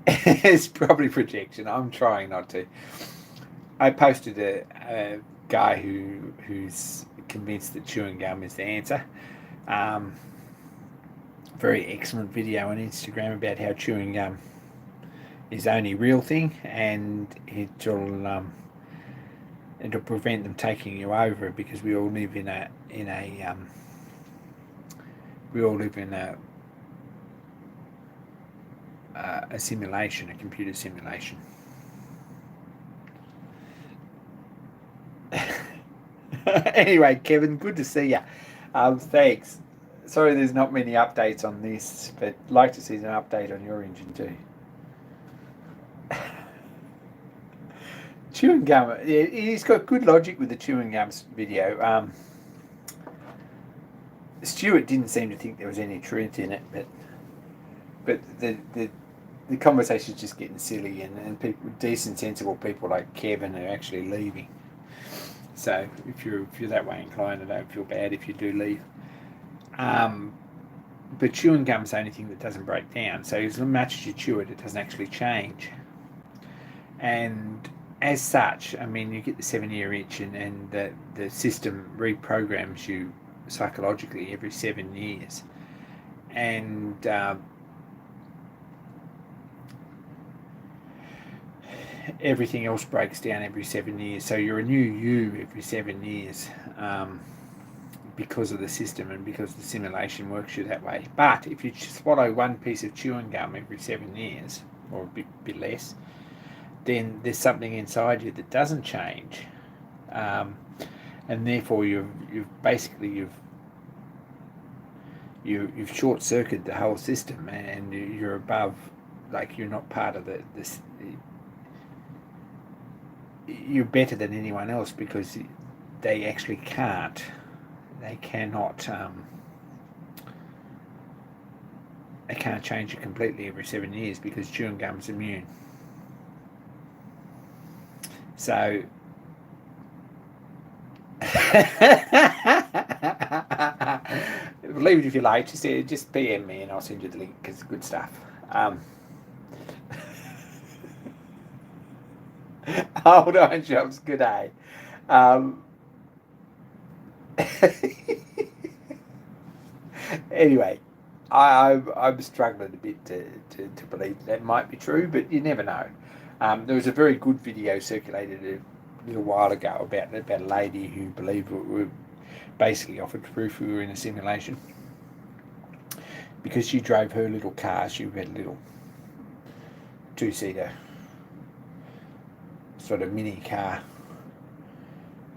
It's probably projection. I'm trying not to. I posted a guy who's convinced that chewing gum is the answer. Very excellent video on Instagram about how chewing gum is the only real thing, and it'll prevent them taking you over, because we all live in a simulation, a computer simulation. Anyway, Kevin, good to see you. Thanks. Sorry there's not many updates on this, but I'd like to see an update on your engine too. Chewing gum, he's got good logic with the chewing gums video. Stuart didn't seem to think there was any truth in it, but the conversation's just getting silly, and people, decent, sensible people like Kevin, are actually leaving. So if you're that way inclined, I don't feel bad if you do leave. But chewing gum's the only thing that doesn't break down. So as much as you chew it, it doesn't actually change. And as such, I mean, you get the 7-year itch, and the system reprograms you psychologically every 7 years. And everything else breaks down every 7 years. So you're a new you every 7 years. Because of the system and because the simulation works you that way. But if you swallow one piece of chewing gum every 7 years, or a bit less, then there's something inside you that doesn't change, and therefore you've short-circuited the whole system, and you're above, like, you're not part of this. You're better than anyone else because they actually can't. They cannot. They can't change it completely every 7 years because chewing gum's immune. So leave it if you like. Just PM me and I'll send you the link because it's good stuff. Old Iron Shops, good day. Anyway, I'm struggling a bit to believe that might be true, but you never know. There was a very good video circulated a little while ago about a lady who believed we were basically offered proof we were in a simulation because she drove her little car. She had a little two-seater sort of mini car,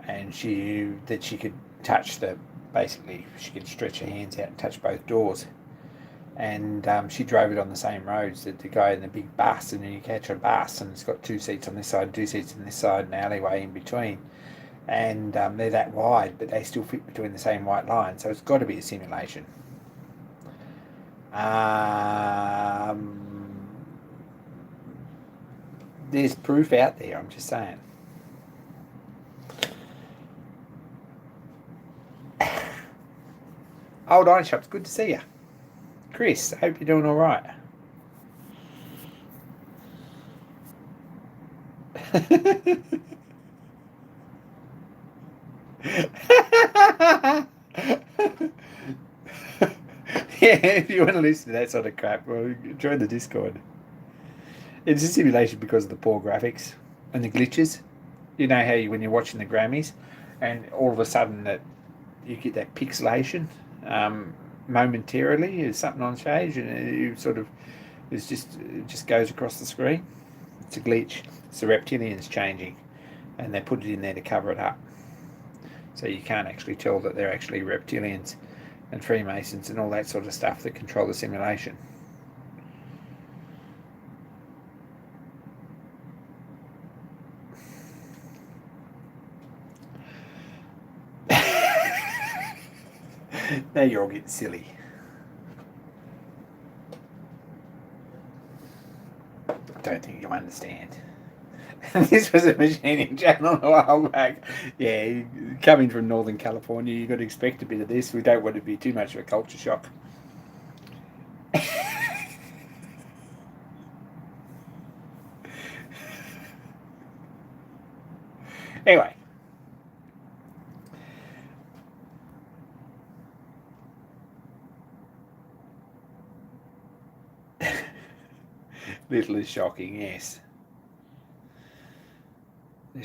and she could touch basically she could stretch her hands out and touch both doors, and she drove it on the same roads that the guy in the big bus, and then you catch a bus and it's got two seats on this side, two seats on this side, an alleyway in between, and they're that wide but they still fit between the same white line, so it's got to be a simulation. There's proof out there, I'm just saying. Old Iron Shops, good to see you. Chris, I hope you're doing all right. Yeah, if you want to listen to that sort of crap, well, join the Discord. It's a simulation because of the poor graphics and the glitches. You know how when you're watching the Grammys and all of a sudden that you get that pixelation momentarily, is something on stage and you sort of it just goes across the screen. It's a glitch. It's the reptilians changing, and they put it in there to cover it up, so you can't actually tell that they're actually reptilians and Freemasons and all that sort of stuff that control the simulation. Now you're all getting silly. I don't think you understand. This was a machining channel a while back. Yeah, coming from Northern California, you've got to expect a bit of this. We don't want to be too much of a culture shock. Anyway. Little is shocking, yes.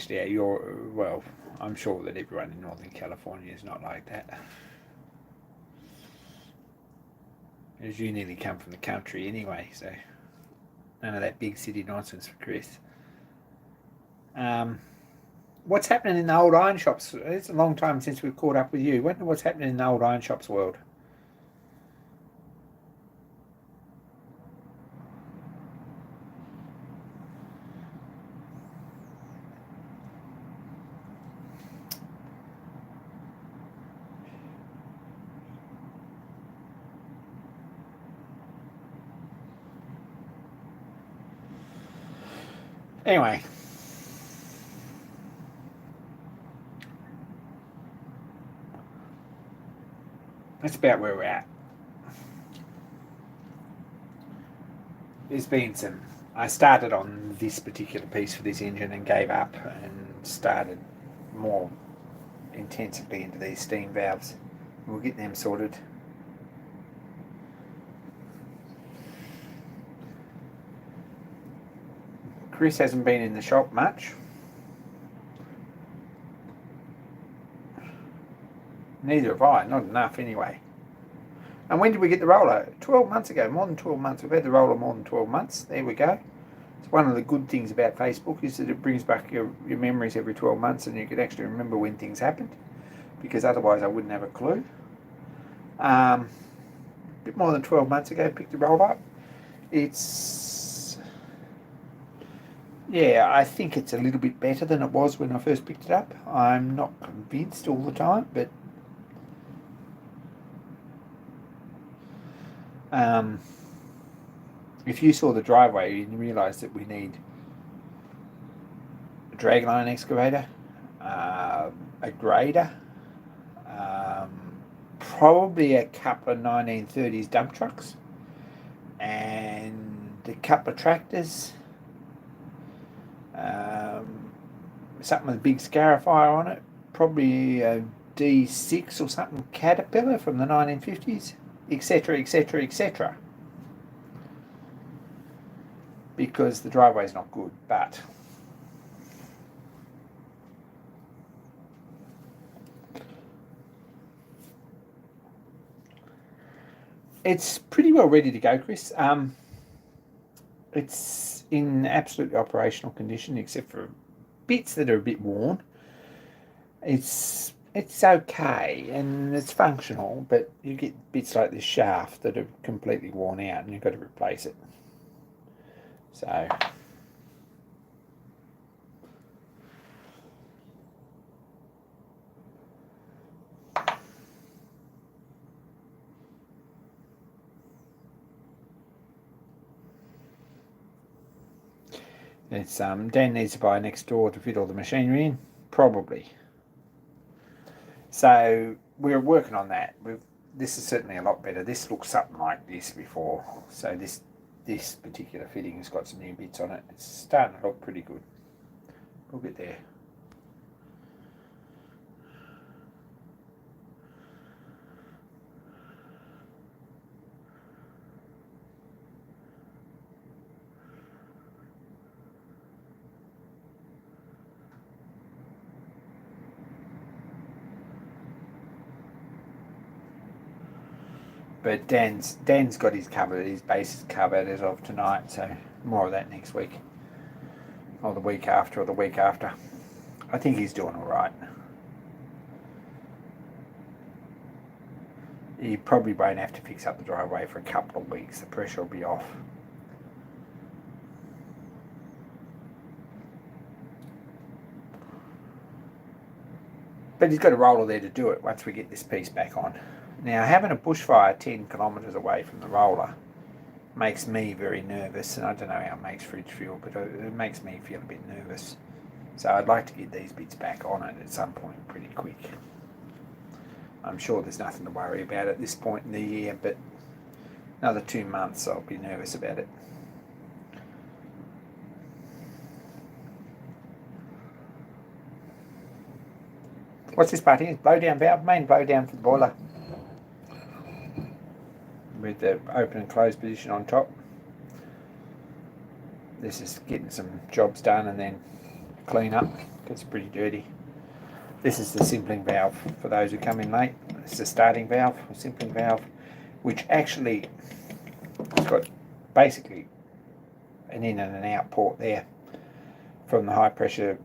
Yeah, well, I'm sure that everyone in Northern California is not like that. As you nearly come from the country anyway, so none of that big city nonsense for Chris. What's happening in the old iron shops? It's a long time since we've caught up with you. Wonder what's happening in the old iron shops world. Anyway, that's about where we're at. There's been some. I started on this particular piece for this engine and gave up and started more intensively into these steam valves. We'll get them sorted. Chris hasn't been in the shop much. Neither have I, not enough anyway. And when did we get the roller? 12 months ago, more than 12 months. We've had the roller more than 12 months. There we go. It's one of the good things about Facebook is that it brings back your memories every 12 months and you can actually remember when things happened, because otherwise I wouldn't have a clue. A bit more than 12 months ago, picked the roller up. Yeah, I think it's a little bit better than it was when I first picked it up. I'm not convinced all the time, but if you saw the driveway, you realise that we need a dragline excavator, a grader, probably a couple of 1930s dump trucks and a couple of tractors, something with a big scarifier on it, probably a D6 or something Caterpillar from the 1950s, etc, etc, etc, because the driveway's not good, but it's pretty well ready to go, Chris. It's in absolutely operational condition, except for bits that are a bit worn. It's okay and it's functional, but you get bits like this shaft that are completely worn out and you've got to replace it. So it's Dan needs to buy next door to fit all the machinery in, probably. So we're working on that. This is certainly a lot better. This looks something like this before. So this particular fitting has got some new bits on it. It's starting to look pretty good. We'll get there. But Dan's got his covered, his bases covered as of tonight, so more of that next week. Or the week after, or the week after. I think he's doing alright. He probably won't have to fix up the driveway for a couple of weeks. The pressure will be off. But he's got a roller there to do it once we get this piece back on. Now, having a bushfire 10 kilometres away from the roller makes me very nervous, and I don't know how it makes Fridge feel, but it makes me feel a bit nervous. So I'd like to get these bits back on it at some point pretty quick. I'm sure there's nothing to worry about at this point in the year, but another 2 months I'll be nervous about it. What's this part here? Blow down valve, main blow down for the boiler, with the open and closed position on top. This is getting some jobs done and then clean up. It's pretty dirty. This is the simpling valve for those who come in late. It's the starting valve, or simpling valve, which actually has got basically an in and an out port there from the high pressure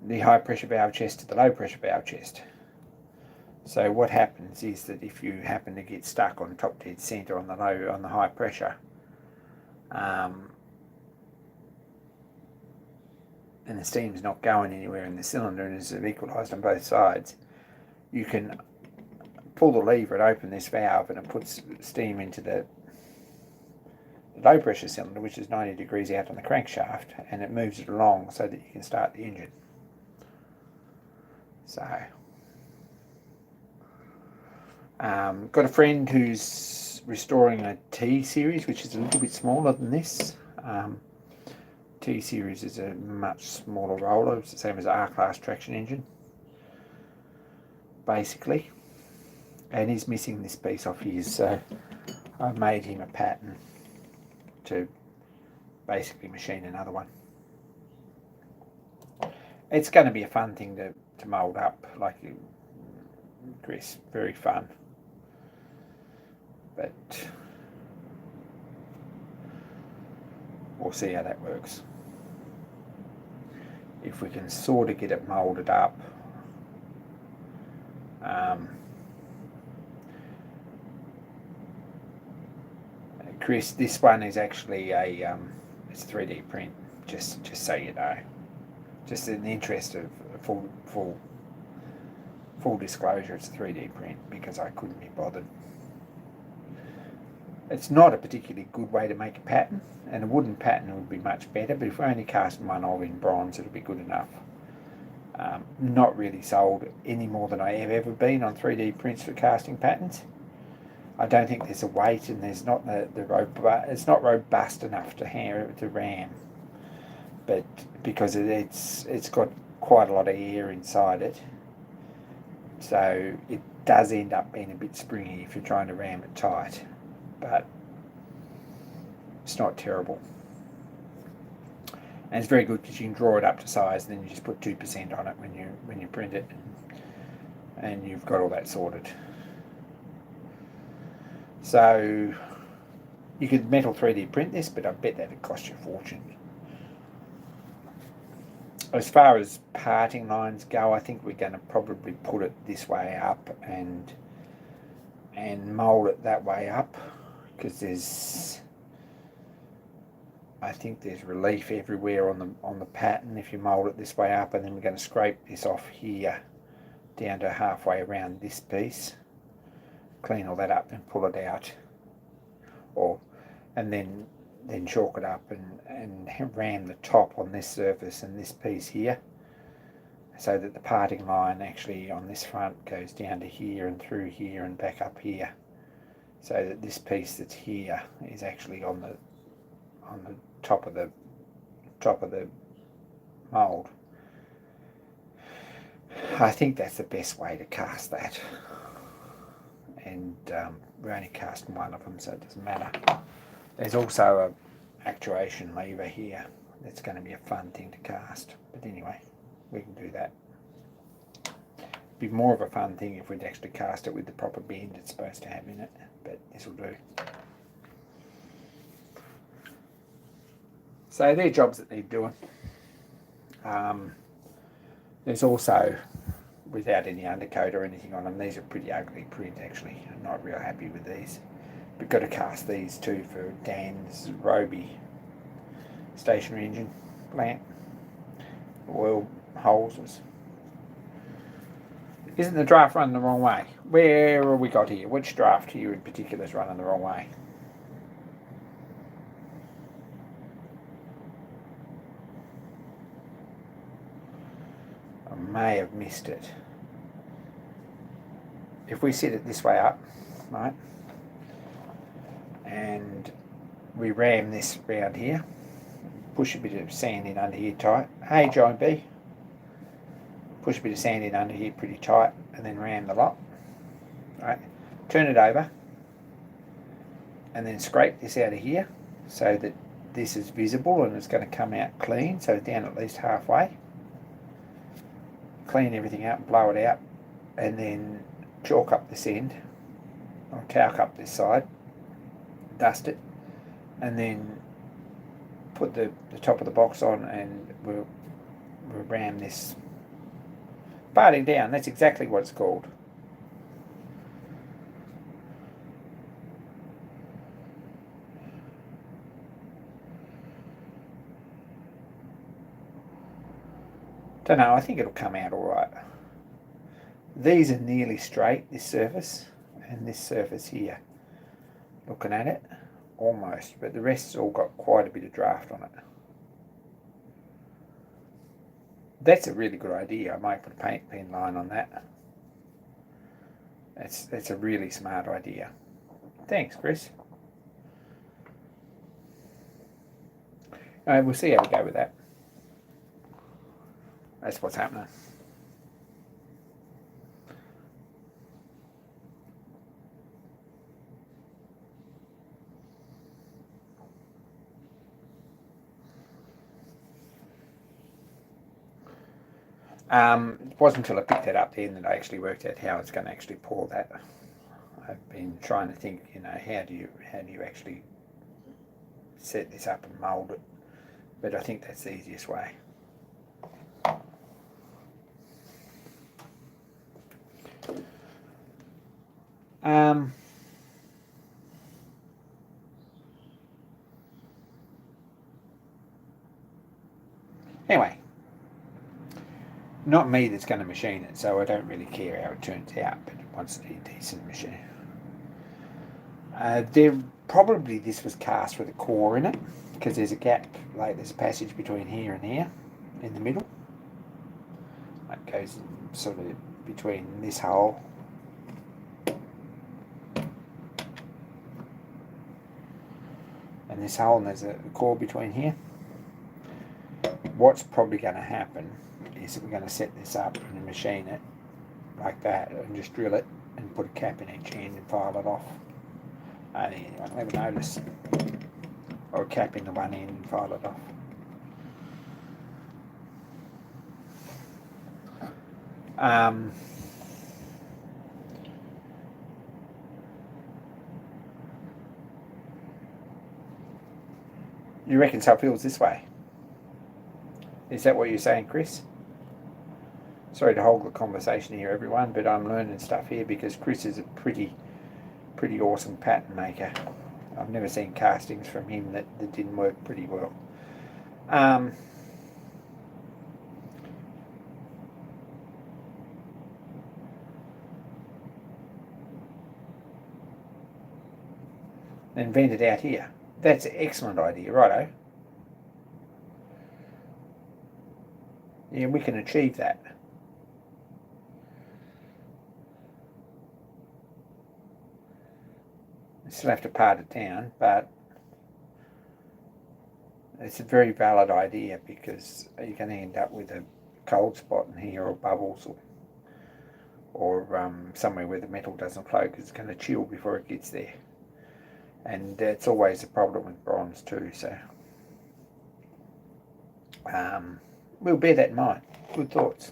valve chest to the low pressure valve chest. So what happens is that if you happen to get stuck on top dead centre on the high pressure, and the steam's not going anywhere in the cylinder and is equalised on both sides, you can pull the lever and open this valve and it puts steam into the low pressure cylinder, which is 90 degrees out on the crankshaft, and it moves it along so that you can start the engine. So got a friend who's restoring a T series, which is a little bit smaller than this. T series is a much smaller roller. It's the same as an R-class traction engine, basically. And he's missing this piece off his, so I made him a pattern to basically machine another one. It's going to be a fun thing to mould up, like Chris, very fun. But we'll see how that works. If we can sort of get it moulded up, Chris, this one is actually a it's 3D print. Just so you know, just in the interest of full disclosure, it's a 3D print because I couldn't be bothered. It's not a particularly good way to make a pattern, and a wooden pattern would be much better, but if we only cast one of in bronze, it'll be good enough. Not really sold any more than I have ever been on 3D prints for casting patterns. I don't think there's a weight, and there's not it's not robust enough to ram, but because it's got quite a lot of air inside it, so it does end up being a bit springy if you're trying to ram it tight, but it's not terrible. And it's very good because you can draw it up to size, and then you just put 2% on it when you print it, and you've got all that sorted. So you could metal 3D print this, but I bet that would cost you a fortune. As far as parting lines go, I think we're going to probably put it this way up and mould it that way up, because I think there's relief everywhere on the pattern if you mould it this way up, and then we're going to scrape this off here down to halfway around this piece, clean all that up and pull it out, and then chalk it up and ram the top on this surface and this piece here, so that the parting line actually on this front goes down to here and through here and back up here, so that this piece that's here is actually on the top of the mould. I think that's the best way to cast that, and we're only casting one of them, so it doesn't matter. There's also a actuation lever here that's going to be a fun thing to cast, but anyway, we can do that. It'd be more of a fun thing if we'd actually cast it with the proper bend it's supposed to have in it, but this will do. So they're jobs that need doing. There's also, without any undercoat or anything on them, these are pretty ugly print actually. I'm not real happy with these. We've got to cast these too for Dan's Roby stationary engine lamp. Oil holes. Isn't the draft running the wrong way? Where have we got here? Which draft here in particular is running the wrong way? I may have missed it. If we set it this way up, right, and we ram this round here, push a bit of sand in under here tight. Hey, John B. Push a bit of sand in under here pretty tight, and then ram the lot. Right, turn it over, and then scrape this out of here so that this is visible and it's going to come out clean, so down at least halfway. Clean everything out and blow it out, and then chalk up this end, or talc up this side, dust it, and then put the top of the box on, and we'll ram this parting down. That's exactly what it's called. Don't know, I think it'll come out alright. These are nearly straight, this surface and this surface here. Looking at it, almost, but the rest's all got quite a bit of draft on it. That's a really good idea. I might put a paint pen line on that. That's a really smart idea. Thanks, Chris. We'll see how we go with that. That's what's happening. It wasn't until I picked that up then that I actually worked out how it's going to actually pour that. I've been trying to think, how do you actually set this up and mould it? But I think that's the easiest way. Anyway, not me that's going to machine it, so I don't really care how it turns out, but it wants to be a decent machine. Probably this was cast with a core in it, because there's a gap, like there's a passage between here and here in the middle. goes sort of between this hole and this hole, and there's a core between here. What's probably going to happen is that we're going to set this up and machine it like that and just drill it and put a cap in each end and file it off. I don't think anyone will ever notice. Or a cap in the one end and file it off. You reckon so it feels this way? Is that what you're saying, Chris? Sorry to hold the conversation here, everyone, but I'm learning stuff here because Chris is a pretty awesome pattern maker. I've never seen castings from him that didn't work pretty well. Then vent it out here. That's an excellent idea, righto. Yeah, we can achieve that. We still have to part it down, but it's a very valid idea because you're going to end up with a cold spot in here or bubbles or somewhere where the metal doesn't flow because it's going to chill before it gets there. And it's always a problem with bronze too, so we'll bear that in mind. Good thoughts.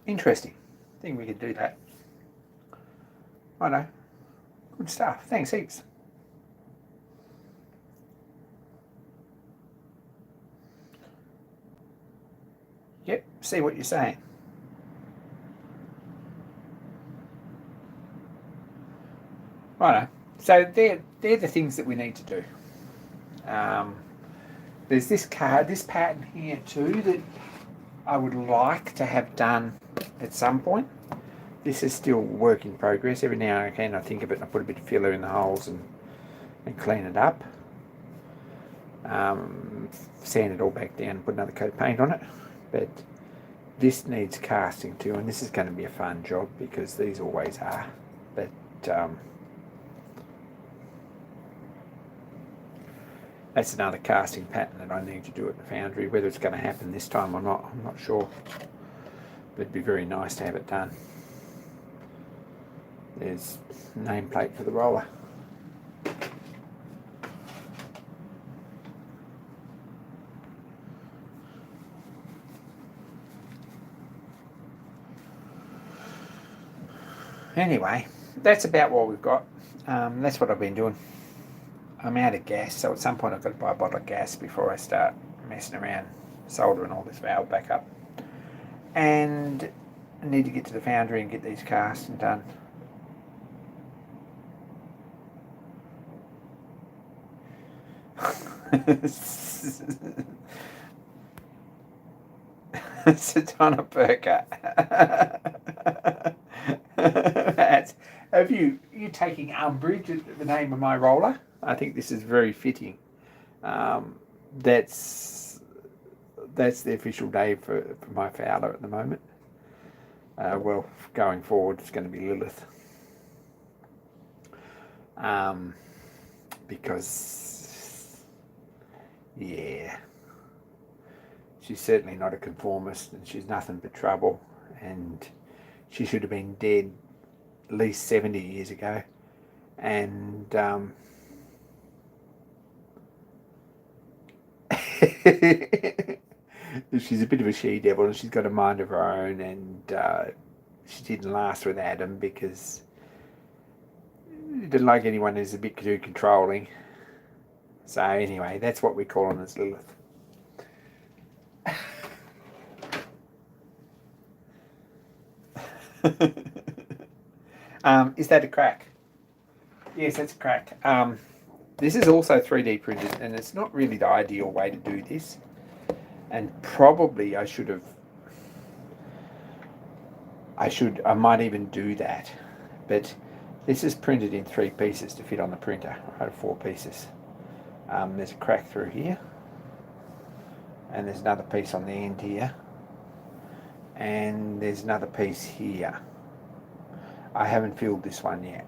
Interesting. I think we could do that. I know. Good stuff. Thanks heaps. Yep, see what you're saying. Righto. So they're the things that we need to do. There's this pattern here too that I would like to have done at some point. This is still work in progress. Every now and again I think of it and I put a bit of filler in the holes and clean it up. Sand it all back down and put another coat of paint on it. But this needs casting too, and this is going to be a fun job because these always are. But that's another casting pattern that I need to do at the foundry. Whether it's going to happen this time or not, I'm not sure. But it'd be very nice to have it done. There's nameplate for the roller. Anyway, that's about what we've got. That's what I've been doing. I'm out of gas, so at some point I've got to buy a bottle of gas before I start messing around soldering all this valve back up. And I need to get to the foundry and get these cast and done. Sit on a burger. Have you taking umbrage at the name of my roller? I think this is very fitting. That's the official day for my Fowler at the moment. Well, going forward, it's going to be Lilith. Because, yeah, she's certainly not a conformist and she's nothing but trouble. And she should have been dead at least 70 years ago. And she's a bit of a she-devil and she's got a mind of her own, and she didn't last with Adam because he didn't like anyone who's a bit too controlling. So anyway, that's what we call him as Lilith. Is that a crack? Yes, that's correct. This is also 3D printed, and it's not really the ideal way to do this. And probably I might even do that. But this is printed in 3 pieces to fit on the printer, out of 4 pieces. There's a crack through here, and there's another piece on the end here, and there's another piece here. I haven't filled this one yet,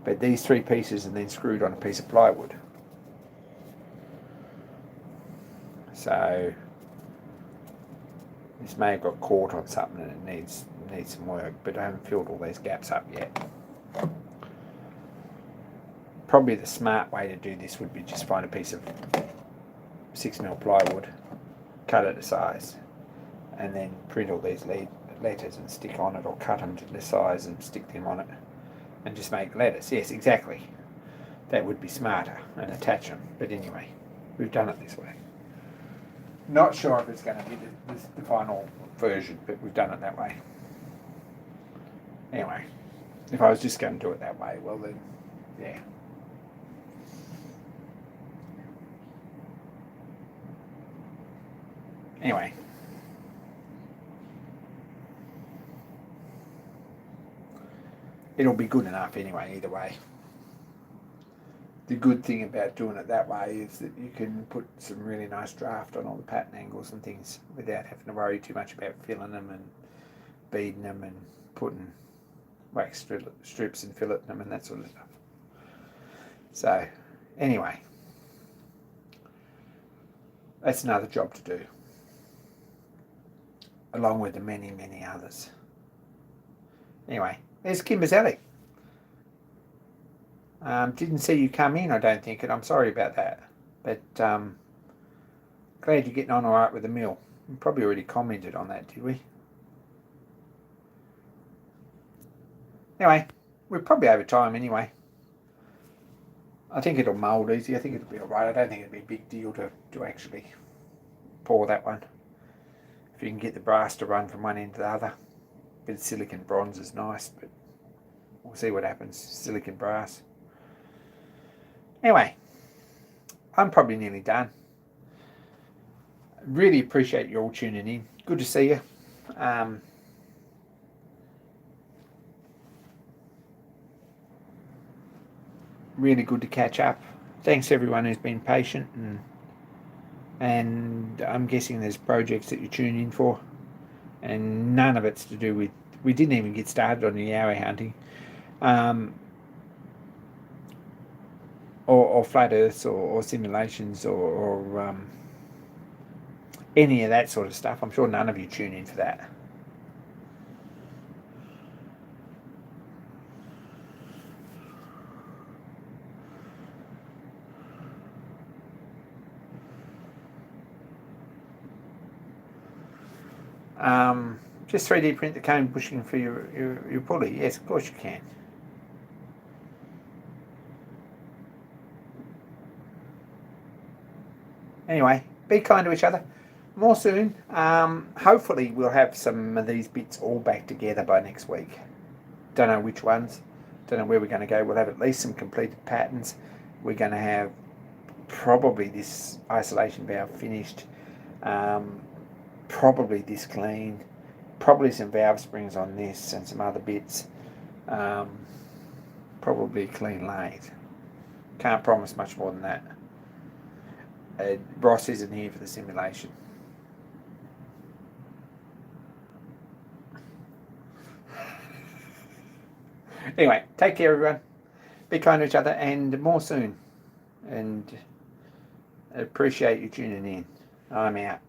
but these 3 pieces are then screwed on a piece of plywood. So this may have got caught on something and it needs some work, but I haven't filled all these gaps up yet. Probably the smart way to do this would be just find a piece of 6mm plywood, cut it to size, and then print all these letters and stick on it, or cut them to the size and stick them on it, and just make letters. Yes, exactly. That would be smarter, and attach them. But anyway, we've done it this way. Not sure if it's going to be the final version, but we've done it that way. Anyway, if I was just going to do it that way, well then, yeah. Anyway. It'll be good enough anyway, either way. The good thing about doing it that way is that you can put some really nice draft on all the pattern angles and things without having to worry too much about filling them and beading them and putting wax strips and filleting them and that sort of stuff. So, anyway, that's another job to do, along with the many, many others. Anyway, there's Kimber's Alley. Didn't see you come in, I don't think, and I'm sorry about that. But glad you're getting on all right with the mill. We probably already commented on that, did we? Anyway, we're probably over time anyway. I think it'll mould easy. I think it'll be alright. I don't think it'll be a big deal to actually pour that one. If you can get the brass to run from one end to the other. A bit of silicon bronze is nice, but we'll see what happens. Silicon brass. Anyway, I'm probably nearly done. Really appreciate you all tuning in. Good to see you. Really good to catch up. Thanks everyone who's been patient, and I'm guessing there's projects that you tune in for, and none of it's to do with, we didn't even get started on the Yowie hunting, or flat earths, or simulations, or any of that sort of stuff. I'm sure none of you tune in for that. Just 3D print the cone bushing for your pulley. Yes, of course you can. Anyway, be kind to each other. More soon. Hopefully we'll have some of these bits all back together by next week. Don't know which ones. Don't know where we're going to go. We'll have at least some completed patterns. We're going to have probably this isolation valve finished. Probably this cleaned. Probably some valve springs on this and some other bits. Probably clean lathe. Can't promise much more than that. Ross isn't here for the simulation. Anyway, take care everyone. Be kind to each other, and more soon. And appreciate you tuning in. I'm out.